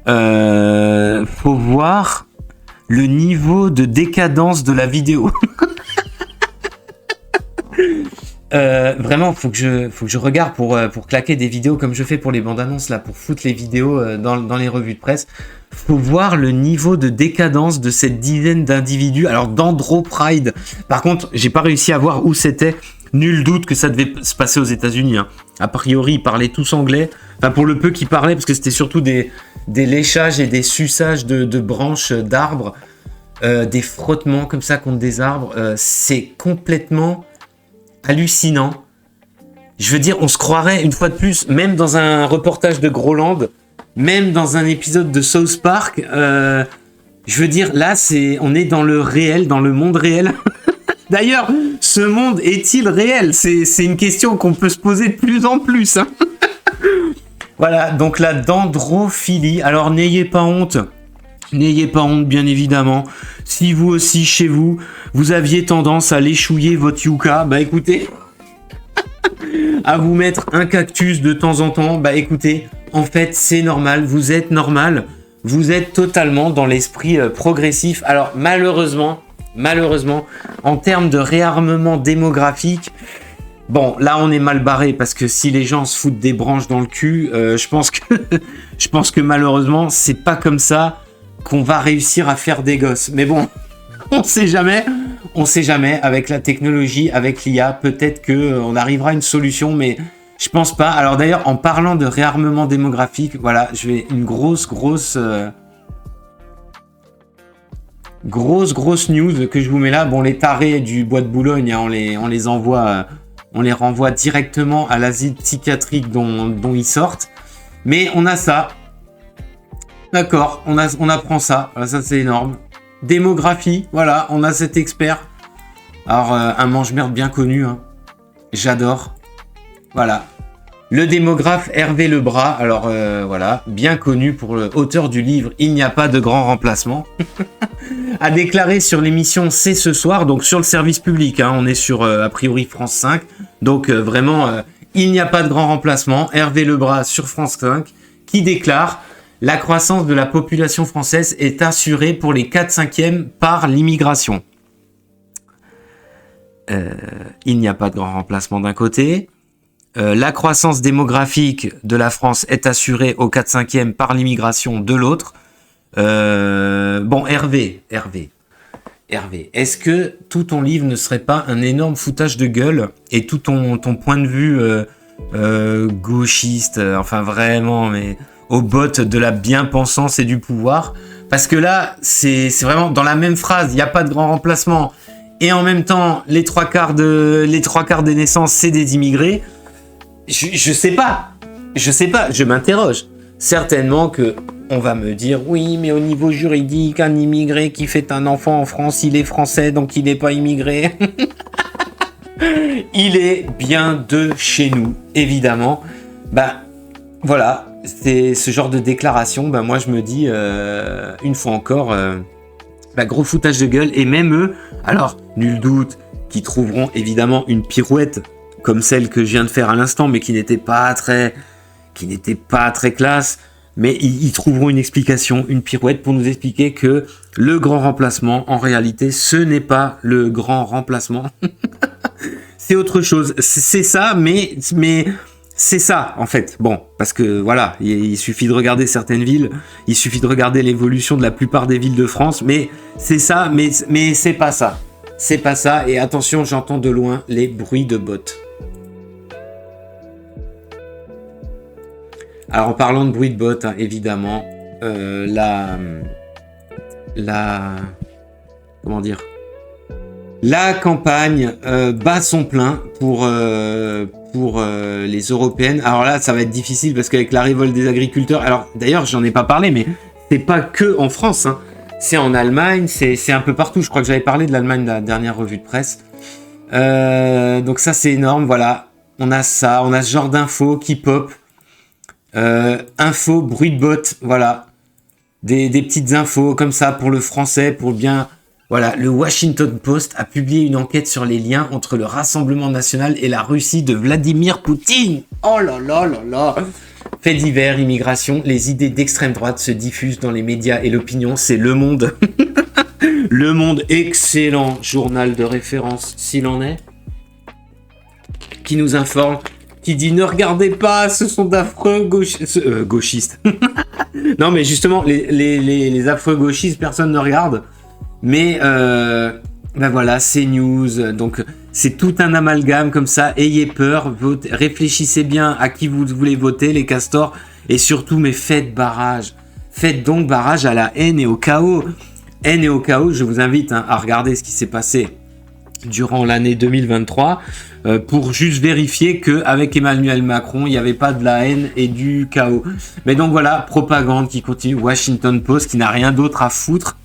Faut voir le niveau de décadence de la vidéo. Vraiment, faut que je regarde pour claquer des vidéos comme je fais pour les bandes annonces là, pour foutre les vidéos dans les revues de presse. Faut voir le niveau de décadence de cette dizaine d'individus. Alors Dendro Pride, par contre, j'ai pas réussi à voir où c'était. Nul doute que ça devait se passer aux États-Unis. Hein. A priori, ils parlaient tous anglais. Enfin, pour le peu qu'ils parlaient, parce que c'était surtout des léchages et des suçages de branches d'arbres, des frottements comme ça contre des arbres. C'est complètement hallucinant. Je veux dire, on se croirait une fois de plus, même dans un reportage de Groland, même dans un épisode de South Park. Je veux dire, là, on est dans le réel, dans le monde réel. D'ailleurs, ce monde est-il réel? C'est une question qu'on peut se poser de plus en plus. Hein. Voilà, donc la dendrophilie. Alors, n'ayez pas honte. N'ayez pas honte, bien évidemment. Si vous aussi, chez vous, vous aviez tendance à l'échouiller votre yucca, bah écoutez, à vous mettre un cactus de temps en temps, bah écoutez, en fait, c'est normal. Vous êtes normal. Vous êtes totalement dans l'esprit progressif. Alors, malheureusement, en termes de réarmement démographique, bon, là on est mal barré parce que si les gens se foutent des branches dans le cul, je pense que malheureusement c'est pas comme ça qu'on va réussir à faire des gosses. Mais bon, on sait jamais avec la technologie, avec l'IA, peut-être que on arrivera à une solution, mais je pense pas. Alors d'ailleurs, en parlant de réarmement démographique, voilà, je vais une grosse news que je vous mets là. Bon, les tarés du bois de Boulogne, hein, on les renvoie directement à l'asile psychiatrique dont ils sortent. Mais on a ça. D'accord, on apprend ça. Voilà, ça, c'est énorme. Démographie, voilà, on a cet expert. Alors, un mange-merde bien connu. Hein. J'adore. Voilà. Le démographe Hervé Lebras, alors voilà, bien connu pour l'auteur du livre « Il n'y a pas de grand remplacement », a déclaré sur l'émission C'est ce soir, donc sur le service public, hein, on est sur a priori France 5, donc vraiment, il n'y a pas de grand remplacement, Hervé Lebras sur France 5, qui déclare « La croissance de la population française est assurée pour les 4/5e par l'immigration ». il n'y a pas de grand remplacement d'un côté. La croissance démographique de la France est assurée au 4/5e par l'immigration de l'autre. Bon, Hervé, est-ce que tout ton livre ne serait pas un énorme foutage de gueule et tout ton point de vue gauchiste, enfin vraiment, mais au bottes de la bien-pensance et du pouvoir? Parce que là, c'est vraiment dans la même phrase, il n'y a pas de grand remplacement. Et en même temps, les trois quarts des naissances, c'est des immigrés. Je sais pas, je m'interroge. Certainement que on va me dire, oui, mais au niveau juridique, un immigré qui fait un enfant en France, il est français, donc il n'est pas immigré. Il est bien de chez nous, évidemment. Bah, voilà, c'est ce genre de déclaration, bah, moi je me dis, une fois encore, bah, gros foutage de gueule, et même eux, alors, nul doute, qu'ils trouveront évidemment une pirouette, comme celle que je viens de faire à l'instant, mais qui n'était pas très classe, mais ils trouveront une explication, une pirouette pour nous expliquer que le grand remplacement, en réalité, ce n'est pas le grand remplacement. C'est autre chose. C'est ça, mais c'est ça, en fait. Bon, parce que voilà, il suffit de regarder certaines villes, il suffit de regarder l'évolution de la plupart des villes de France, mais c'est ça, mais c'est pas ça. C'est pas ça, et attention, j'entends de loin les bruits de bottes. Alors, en parlant de bruit de bottes, hein, évidemment, comment dire, la campagne bat son plein pour les européennes. Alors là, ça va être difficile parce qu'avec la révolte des agriculteurs, alors d'ailleurs, j'en ai pas parlé, mais c'est pas que en France, hein. C'est en Allemagne, c'est un peu partout. Je crois que j'avais parlé de l'Allemagne dans la dernière revue de presse. Donc ça, c'est énorme. Voilà, on a ça, on a ce genre d'infos qui pop. Info, bruit de bottes, voilà. Des petites infos comme ça pour le français, pour bien... Voilà, le Washington Post a publié une enquête sur les liens entre le Rassemblement National et la Russie de Vladimir Poutine. Oh là là là là. Fait divers, immigration, les idées d'extrême droite se diffusent dans les médias et l'opinion, c'est Le Monde. Le Monde, excellent journal de référence, s'il en est, qui nous informe, qui dit ne regardez pas, ce sont d'affreux gauchistes. Non mais justement, les affreux gauchistes, personne ne regarde. Mais ben voilà, c'est news, donc c'est tout un amalgame comme ça, ayez peur, votez, réfléchissez bien à qui vous voulez voter, les castors, et surtout, mais faites barrage. Faites donc barrage à la haine et au chaos. Haine et au chaos, je vous invite à regarder ce qui s'est passé durant l'année 2023, pour juste vérifier qu'avec Emmanuel Macron, il n'y avait pas de la haine et du chaos. Mais donc voilà, propagande qui continue, Washington Post qui n'a rien d'autre à foutre.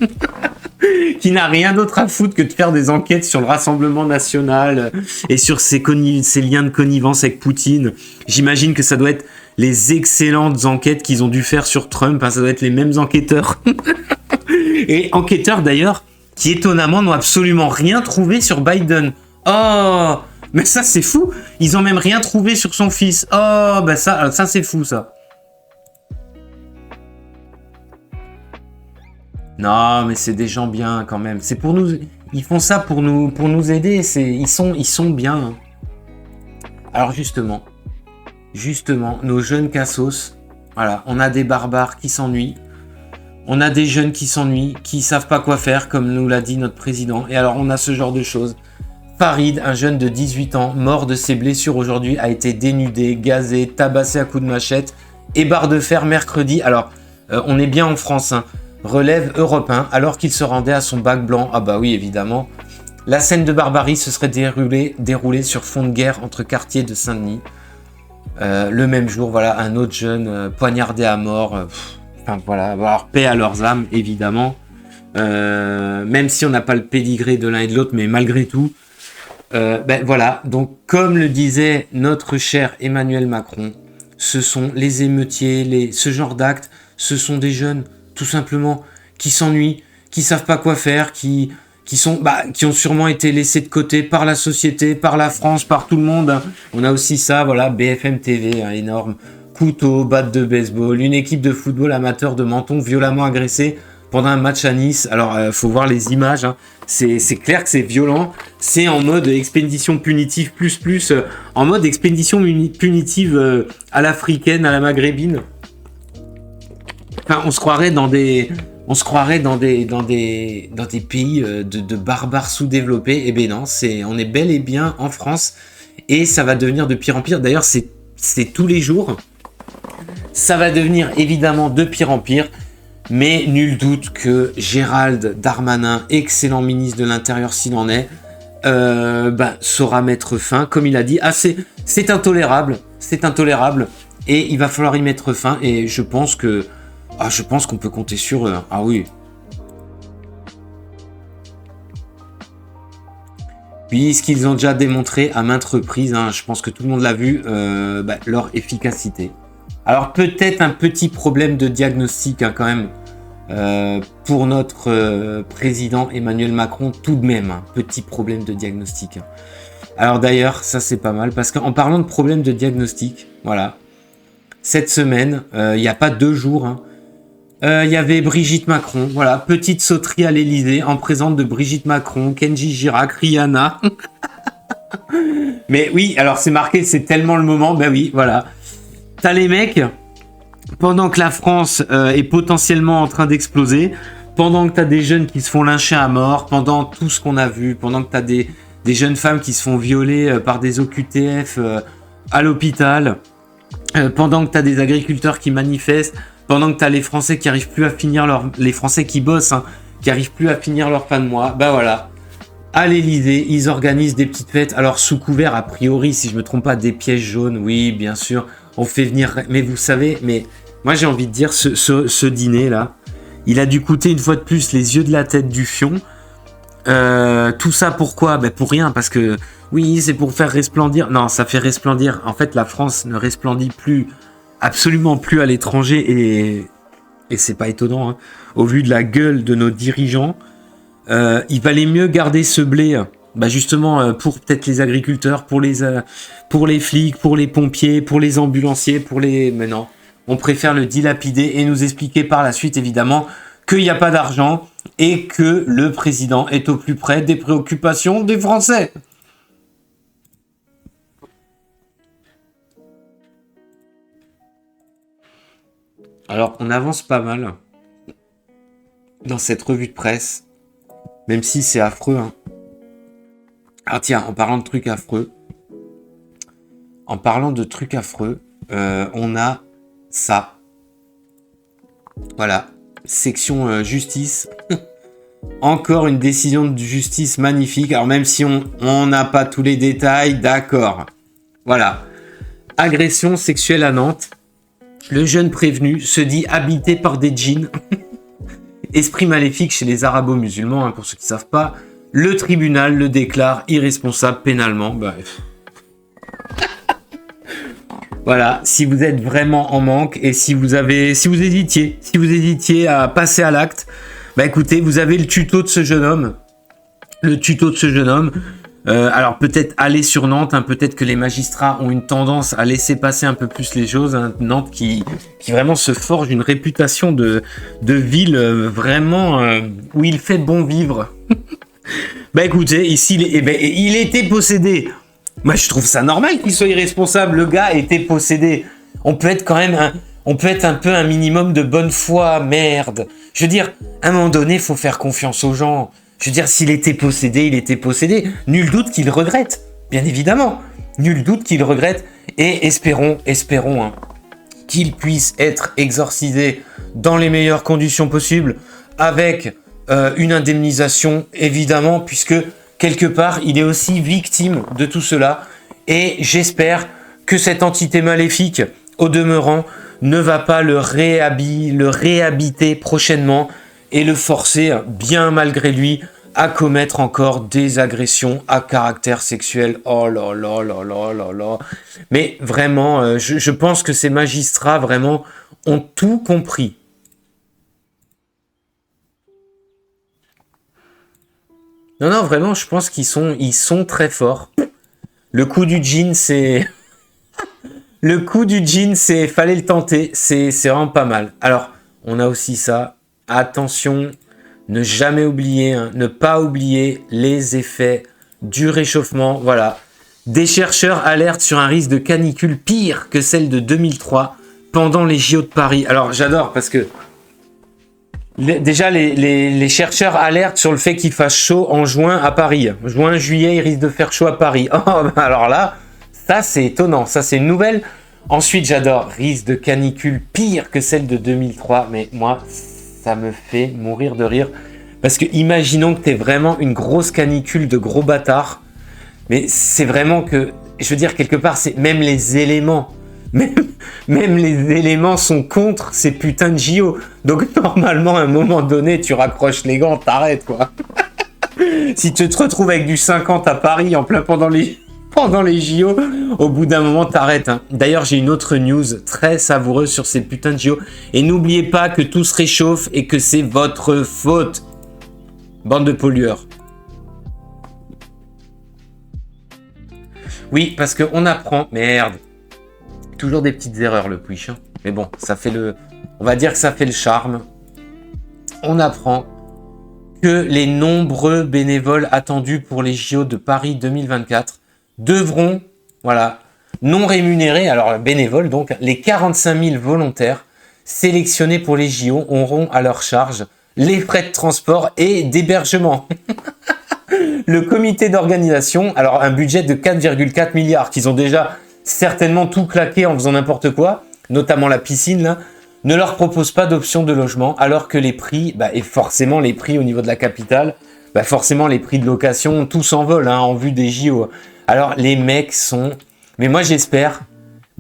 Qui n'a rien d'autre à foutre que de faire des enquêtes sur le Rassemblement National et sur ses liens de connivence avec Poutine. J'imagine que ça doit être les excellentes enquêtes qu'ils ont dû faire sur Trump, hein, ça doit être les mêmes enquêteurs. Et enquêteurs d'ailleurs qui étonnamment n'ont absolument rien trouvé sur Biden. Oh, mais ça c'est fou, ils ont même rien trouvé sur son fils. Oh, bah ça c'est fou ça. Non, mais c'est des gens bien quand même. C'est pour nous, ils font ça pour nous aider. Ils sont bien. Alors justement, nos jeunes cassos, voilà, on a des barbares qui s'ennuient. On a des jeunes qui s'ennuient, qui savent pas quoi faire, comme nous l'a dit notre président. Et alors on a ce genre de choses. Farid, un jeune de 18 ans, mort de ses blessures aujourd'hui, a été dénudé, gazé, tabassé à coups de machette et barre de fer mercredi. Alors, on est bien en France, hein. Relève Europe 1, alors qu'il se rendait à son bac blanc. Ah bah oui, évidemment. La scène de barbarie se serait déroulée sur fond de guerre entre quartiers de Saint-Denis. Le même jour, voilà, un autre jeune poignardé à mort. Enfin voilà, alors paix à leurs âmes, évidemment. Même si on n'a pas le pédigré de l'un et de l'autre, mais malgré tout. Ben voilà, donc comme le disait notre cher Emmanuel Macron, ce sont les émeutiers, ce genre d'actes, ce sont des jeunes, tout simplement, qui s'ennuient, qui savent pas quoi faire, qui ont sûrement été laissés de côté par la société, par la France, par tout le monde. Hein. On a aussi ça, voilà, BFM TV, hein, énorme. Couteau, batte de baseball, une équipe de football amateur de Menton violemment agressée pendant un match à Nice. Alors, faut voir les images. Hein. C'est clair que c'est violent. C'est en mode expédition punitive plus, en mode expédition punitive à l'africaine, à la maghrébine. Enfin, on se croirait dans des pays de barbares sous-développés. Eh ben non, on est bel et bien en France et ça va devenir de pire en pire. D'ailleurs, c'est tous les jours. Ça va devenir évidemment de pire en pire, mais nul doute que Gérald Darmanin, excellent ministre de l'Intérieur s'il en est, saura mettre fin, comme il a dit. Ah, c'est intolérable, et il va falloir y mettre fin. Et je pense qu'on peut compter sur eux. Ah oui. Puisqu'ils ont déjà démontré à maintes reprises, hein, je pense que tout le monde l'a vu, leur efficacité. Alors peut-être un petit problème de diagnostic hein, quand même pour notre président Emmanuel Macron, tout de même, hein, petit problème de diagnostic. Hein. Alors d'ailleurs, ça c'est pas mal, parce qu'en parlant de problème de diagnostic, voilà, cette semaine, il n'y a pas 2 jours, hein, y avait Brigitte Macron, voilà, petite sauterie à l'Elysée en présence de Brigitte Macron, Kenji Girac, Rihanna. Mais oui, alors c'est marqué, c'est tellement le moment, ben oui, voilà. T'as les mecs, pendant que la France est potentiellement en train d'exploser, pendant que t'as des jeunes qui se font lyncher à mort, pendant tout ce qu'on a vu, pendant que t'as des jeunes femmes qui se font violer par des OQTF à l'hôpital, pendant que t'as des agriculteurs qui manifestent, pendant que t'as les Français qui arrivent plus à finir les Français qui bossent, hein, qui arrivent plus à finir leur fin de mois, bah voilà. À l'Elysée, ils organisent des petites fêtes. Alors sous couvert, a priori, si je me trompe pas, des pièges jaunes, oui, bien sûr. On fait venir, mais vous savez, mais moi j'ai envie de dire, ce dîner-là, il a dû coûter une fois de plus les yeux de la tête du fion. Tout ça pourquoi ? Ben pour rien, parce que oui, c'est pour faire resplendir. Non, ça fait resplendir. En fait, la France ne resplendit plus, absolument plus à l'étranger, et c'est pas étonnant, hein. Au vu de la gueule de nos dirigeants, il valait mieux garder ce blé. Bah justement pour peut-être les agriculteurs, pour les flics, pour les pompiers, pour les ambulanciers, mais non, on préfère le dilapider et nous expliquer par la suite évidemment qu'il n'y a pas d'argent et que le président est au plus près des préoccupations des Français. Alors on avance pas mal dans cette revue de presse, même si c'est affreux, hein. Ah tiens, en parlant de trucs affreux, on a ça. Voilà, section justice. Encore une décision de justice magnifique. Alors même si on n'a pas tous les détails, d'accord. Voilà. Agression sexuelle à Nantes. Le jeune prévenu se dit habité par des djinns. Esprit maléfique chez les arabo-musulmans, hein, pour ceux qui ne savent pas. Le tribunal le déclare irresponsable pénalement. Bah, voilà, si vous êtes vraiment en manque et si vous hésitiez à passer à l'acte, bah écoutez, vous avez le tuto de ce jeune homme. Alors peut-être aller sur Nantes, hein, peut-être que les magistrats ont une tendance à laisser passer un peu plus les choses. Hein, Nantes qui vraiment se forge une réputation de ville vraiment où il fait bon vivre. Bah écoutez, ici, il était possédé. Moi, je trouve ça normal qu'il soit irresponsable. Le gars était possédé. On peut être un peu un minimum de bonne foi, merde. Je veux dire, à un moment donné, il faut faire confiance aux gens. Je veux dire, s'il était possédé, il était possédé. Nul doute qu'il regrette, bien évidemment. Nul doute qu'il regrette. Et espérons hein, qu'il puisse être exorcisé dans les meilleures conditions possibles, avec une indemnisation, évidemment, puisque quelque part, il est aussi victime de tout cela. Et j'espère que cette entité maléfique, au demeurant, ne va pas le réhabiter prochainement et le forcer, bien malgré lui, à commettre encore des agressions à caractère sexuel. Oh là là là là là là. Mais vraiment, je pense que ces magistrats, vraiment, ont tout compris. Non, vraiment, je pense qu'ils sont très forts. Le coup du djinn, c'est... fallait le tenter, c'est vraiment pas mal. Alors, on a aussi ça, attention, ne jamais oublier, hein, ne pas oublier les effets du réchauffement. Voilà. Des chercheurs alertent sur un risque de canicule pire que celle de 2003 pendant les JO de Paris. Alors j'adore parce que déjà les chercheurs alertent sur le fait qu'il fasse chaud en juin à Paris. Juin, juillet, il risque de faire chaud à Paris. Oh, alors là, ça c'est étonnant, ça c'est une nouvelle. Ensuite j'adore, risque de canicule pire que celle de 2003. Mais moi, ça me fait mourir de rire. Parce que imaginons que t'aies vraiment une grosse canicule de gros bâtards. Mais c'est vraiment que, je veux dire, quelque part, c'est même les éléments. Même les éléments sont contre ces putains de JO. Donc normalement, à un moment donné, tu raccroches les gants, t'arrêtes, quoi. Si tu te retrouves avec du 50 à Paris en plein pendant les JO, au bout d'un moment, t'arrêtes. Hein. D'ailleurs, j'ai une autre news très savoureuse sur ces putains de JO. Et n'oubliez pas que tout se réchauffe et que c'est votre faute. Bande de pollueurs. Oui, parce qu'on apprend... Merde. Toujours des petites erreurs, le Twitch. Hein. Mais bon, ça fait le... On va dire que ça fait le charme. On apprend que les nombreux bénévoles attendus pour les JO de Paris 2024 devront, voilà, non rémunérés, alors bénévoles, donc les 45 000 volontaires sélectionnés pour les JO auront à leur charge les frais de transport et d'hébergement. Le comité d'organisation, alors un budget de 4,4 milliards, qu'ils ont déjà certainement tout claqué en faisant n'importe quoi, notamment la piscine, là, ne leur propose pas d'option de logement, alors que les prix, et forcément les prix au niveau de la capitale, forcément les prix de location, tout s'envole hein, en vue des JO. Alors les mecs sont... Mais moi j'espère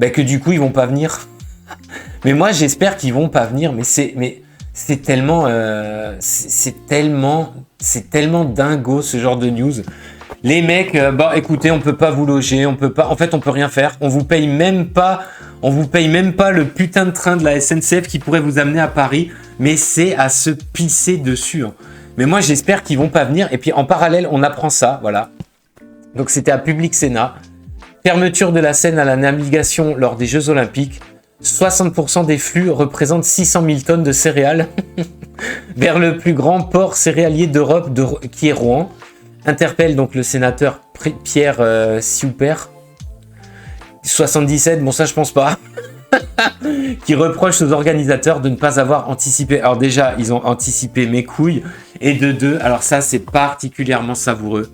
que du coup ils vont pas venir. Mais moi j'espère qu'ils vont pas venir, mais c'est tellement... c'est tellement dingo ce genre de news. Les mecs, écoutez, on peut pas vous loger, on peut pas, en fait, on peut rien faire. On vous paye même pas le putain de train de la SNCF qui pourrait vous amener à Paris. Mais c'est à se pisser dessus. Hein. Mais moi, j'espère qu'ils vont pas venir. Et puis, en parallèle, on apprend ça, voilà. Donc, c'était à Public Sénat. Fermeture de la Seine à la navigation lors des Jeux Olympiques. 60% des flux représentent 600 000 tonnes de céréales vers le plus grand port céréalier d'Europe, qui est Rouen. Interpelle donc le sénateur Pierre Siouper, 77, bon ça je pense pas, qui reproche aux organisateurs de ne pas avoir anticipé. Alors déjà, ils ont anticipé mes couilles, et de deux, alors ça c'est particulièrement savoureux.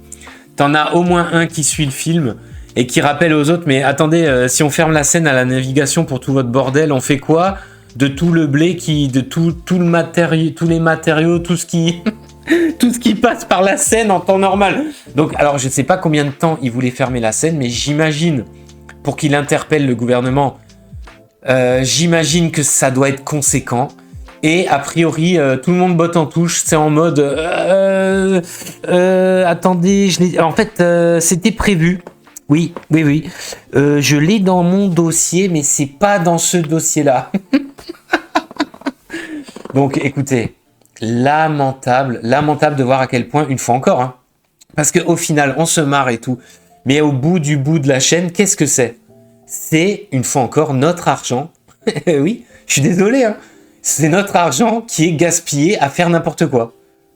T'en as au moins un qui suit le film et qui rappelle aux autres, mais attendez, si on ferme la Seine à la navigation pour tout votre bordel, on fait quoi de tout le blé de tout le matériau, tous les matériaux, tout ce qui... tout ce qui passe par la Seine en temps normal. Donc, alors, je ne sais pas combien de temps il voulait fermer la Seine, mais j'imagine, pour qu'il interpelle le gouvernement, j'imagine que ça doit être conséquent. Et a priori, tout le monde botte en touche. C'est en mode... attendez, en fait, c'était prévu. Oui. Je l'ai dans mon dossier, mais c'est pas dans ce dossier-là. Donc, écoutez... lamentable de voir à quel point, une fois encore, hein, parce qu'au final, on se marre et tout, mais au bout de la chaîne, qu'est-ce que c'est? C'est, une fois encore, notre argent. Oui, je suis désolé, hein. C'est notre argent qui est gaspillé à faire n'importe quoi.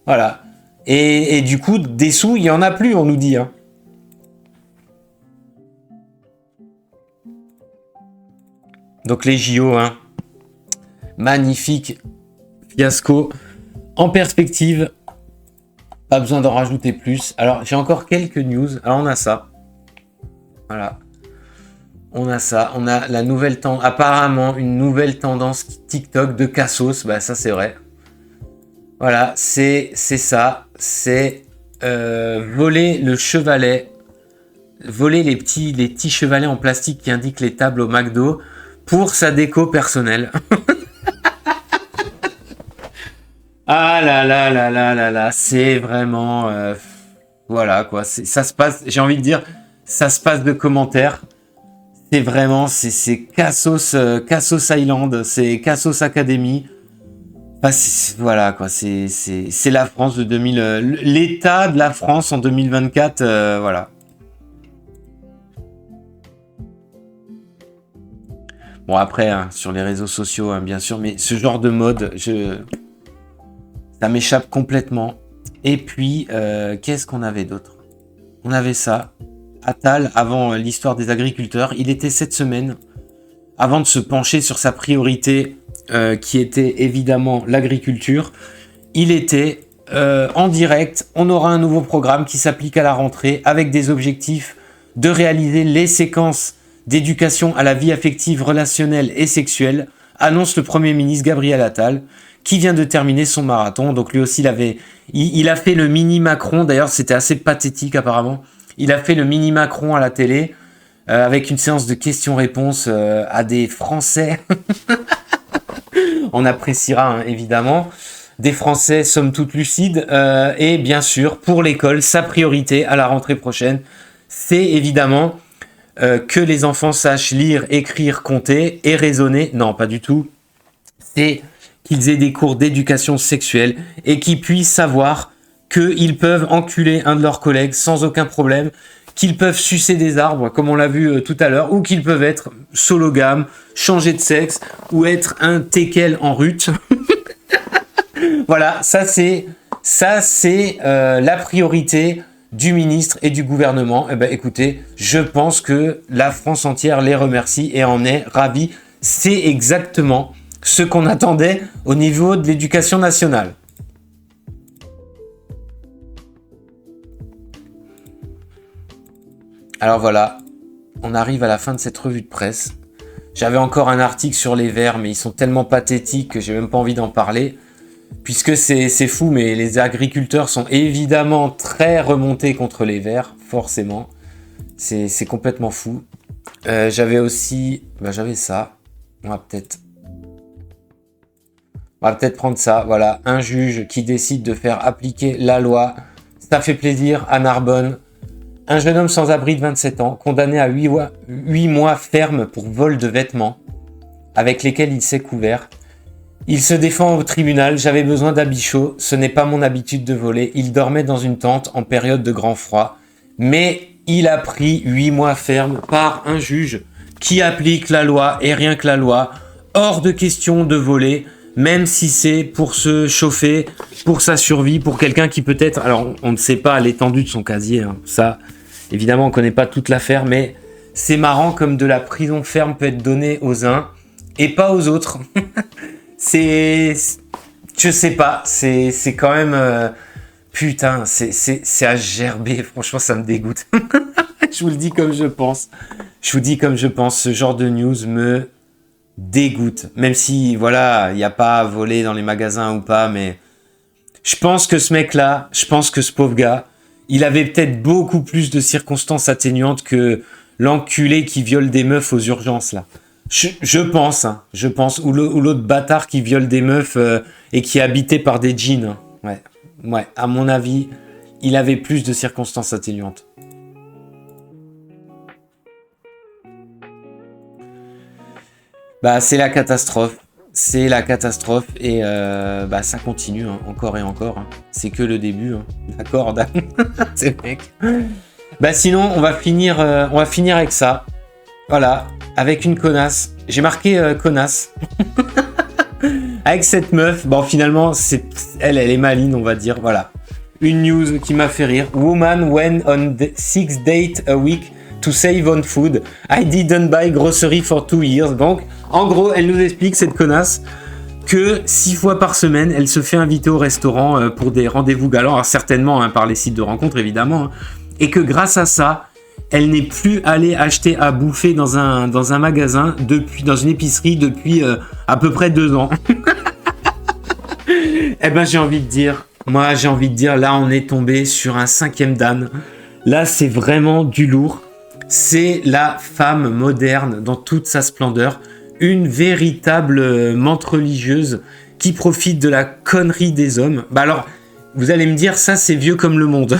Voilà. Et du coup, des sous, il n'y en a plus, on nous dit. Hein. Donc les JO, hein. Magnifique fiasco. En perspective, pas besoin d'en rajouter plus. Alors, j'ai encore quelques news. Alors, on a ça. Voilà. On a ça. On a la nouvelle tendance. Apparemment, une nouvelle tendance TikTok de Cassos. Ça, c'est vrai. Voilà. C'est ça. C'est voler le chevalet. Voler les petits chevalets en plastique qui indiquent les tables au McDo pour sa déco personnelle. Ah là, c'est vraiment... voilà, quoi. Ça se passe, j'ai envie de dire, ça se passe de commentaires. C'est vraiment, c'est Cassos Island, c'est Cassos Academy. Voilà, quoi. C'est la France de 2000... l'état de la France en 2024, voilà. Bon, après, hein, sur les réseaux sociaux, hein, bien sûr, mais ce genre de mode, Ça m'échappe complètement. Et puis, qu'est-ce qu'on avait d'autre? On avait ça. Attal, avant l'histoire des agriculteurs, il était cette semaine, avant de se pencher sur sa priorité, qui était évidemment l'agriculture, il était en direct. On aura un nouveau programme qui s'applique à la rentrée avec des objectifs de réaliser les séquences d'éducation à la vie affective, relationnelle et sexuelle, annonce le Premier ministre Gabriel Attal, qui vient de terminer son marathon. Donc lui aussi, il a fait le mini Macron. D'ailleurs, c'était assez pathétique apparemment. Il a fait le mini Macron à la télé avec une séance de questions-réponses à des Français. On appréciera hein, évidemment. Des Français somme toute lucides. Et bien sûr, pour l'école, sa priorité à la rentrée prochaine, c'est évidemment que les enfants sachent lire, écrire, compter et raisonner. Non, pas du tout. C'est qu'ils aient des cours d'éducation sexuelle et qu'ils puissent savoir qu'ils peuvent enculer un de leurs collègues sans aucun problème, qu'ils peuvent sucer des arbres, comme on l'a vu tout à l'heure, ou qu'ils peuvent être sologame, changer de sexe, ou être un teckel en rut. Voilà, ça c'est la priorité du ministre et du gouvernement. Eh ben, écoutez, je pense que la France entière les remercie et en est ravie. C'est exactement ce qu'on attendait au niveau de l'éducation nationale. Alors voilà, on arrive à la fin de cette revue de presse. J'avais encore un article sur les Verts, mais ils sont tellement pathétiques que j'ai même pas envie d'en parler. Puisque c'est fou, mais les agriculteurs sont évidemment très remontés contre les Verts, forcément. C'est complètement fou. J'avais aussi... j'avais ça. On va peut-être prendre ça. Voilà, un juge qui décide de faire appliquer la loi. Ça fait plaisir à Narbonne. Un jeune homme sans abri de 27 ans, condamné à 8 mois ferme pour vol de vêtements, avec lesquels il s'est couvert. Il se défend au tribunal. J'avais besoin d'habits chauds. Ce n'est pas mon habitude de voler. Il dormait dans une tente en période de grand froid. Mais il a pris 8 mois ferme par un juge qui applique la loi et rien que la loi. Hors de question de voler, même si c'est pour se chauffer, pour sa survie, pour quelqu'un qui peut-être... Alors, on ne sait pas l'étendue de son casier. Hein. Ça, évidemment, on ne connaît pas toute l'affaire, mais c'est marrant comme de la prison ferme peut être donnée aux uns et pas aux autres. Je sais pas, c'est quand même... putain, c'est à gerber, franchement, ça me dégoûte. Je vous le dis comme je pense. Ce genre de news me dégoûte. Même si, voilà, il n'y a pas à voler dans les magasins ou pas, mais je pense que ce mec-là, ce pauvre gars, il avait peut-être beaucoup plus de circonstances atténuantes que l'enculé qui viole des meufs aux urgences, là. Je pense, ou l'autre bâtard qui viole des meufs et qui est habité par des djinns. Ouais, à mon avis, il avait plus de circonstances atténuantes. C'est la catastrophe. Et ça continue hein, encore et encore. Hein. C'est que le début. Hein. D'accord, Dan. C'est le mec. Sinon, on va finir avec ça. Voilà, avec une connasse. J'ai marqué connasse. Avec cette meuf, finalement, elle est maligne, on va dire. Voilà. Une news qui m'a fait rire. Woman went on 6 dates a week to save on food. I didn't buy grocery for 2 years. Donc, en gros, elle nous explique, cette connasse, que 6 fois par semaine, elle se fait inviter au restaurant pour des rendez-vous galants. Alors, certainement, hein, par les sites de rencontres, évidemment. Hein, et que grâce à ça, elle n'est plus allée acheter à bouffer dans un magasin, dans une épicerie, depuis à peu près 2 ans. J'ai envie de dire, là, on est tombé sur un 5e dan. Là, c'est vraiment du lourd. C'est la femme moderne dans toute sa splendeur. Une véritable menthe religieuse qui profite de la connerie des hommes. Alors, vous allez me dire, ça, c'est vieux comme le monde.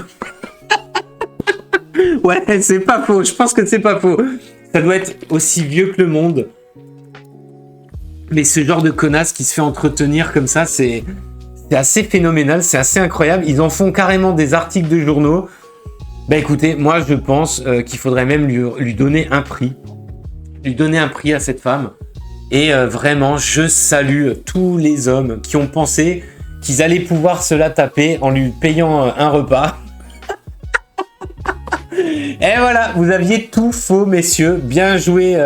Ouais, c'est pas faux. Je pense que c'est pas faux. Ça doit être aussi vieux que le monde. Mais ce genre de connasse qui se fait entretenir comme ça, c'est assez phénoménal, c'est assez incroyable. Ils en font carrément des articles de journaux. Écoutez, moi je pense qu'il faudrait même lui donner un prix. Lui donner un prix à cette femme. Et vraiment, je salue tous les hommes qui ont pensé qu'ils allaient pouvoir se la taper en lui payant un repas. Et voilà, vous aviez tout faux, messieurs. Bien joué,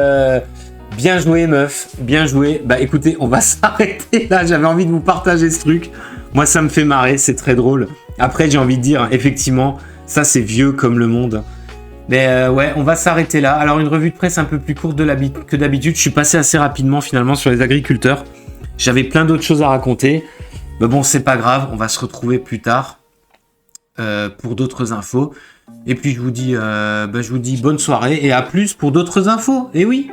meuf. Bien joué. Bah écoutez, on va s'arrêter là. J'avais envie de vous partager ce truc. Moi, ça me fait marrer, c'est très drôle. Après, j'ai envie de dire, effectivement, ça c'est vieux comme le monde. Mais ouais, on va s'arrêter là. Alors, une revue de presse un peu plus courte que d'habitude. Je suis passé assez rapidement finalement sur les agriculteurs. J'avais plein d'autres choses à raconter. Mais bon, c'est pas grave, on va se retrouver plus tard pour d'autres infos. Et puis, je vous dis bonne soirée et à plus pour d'autres infos. Et oui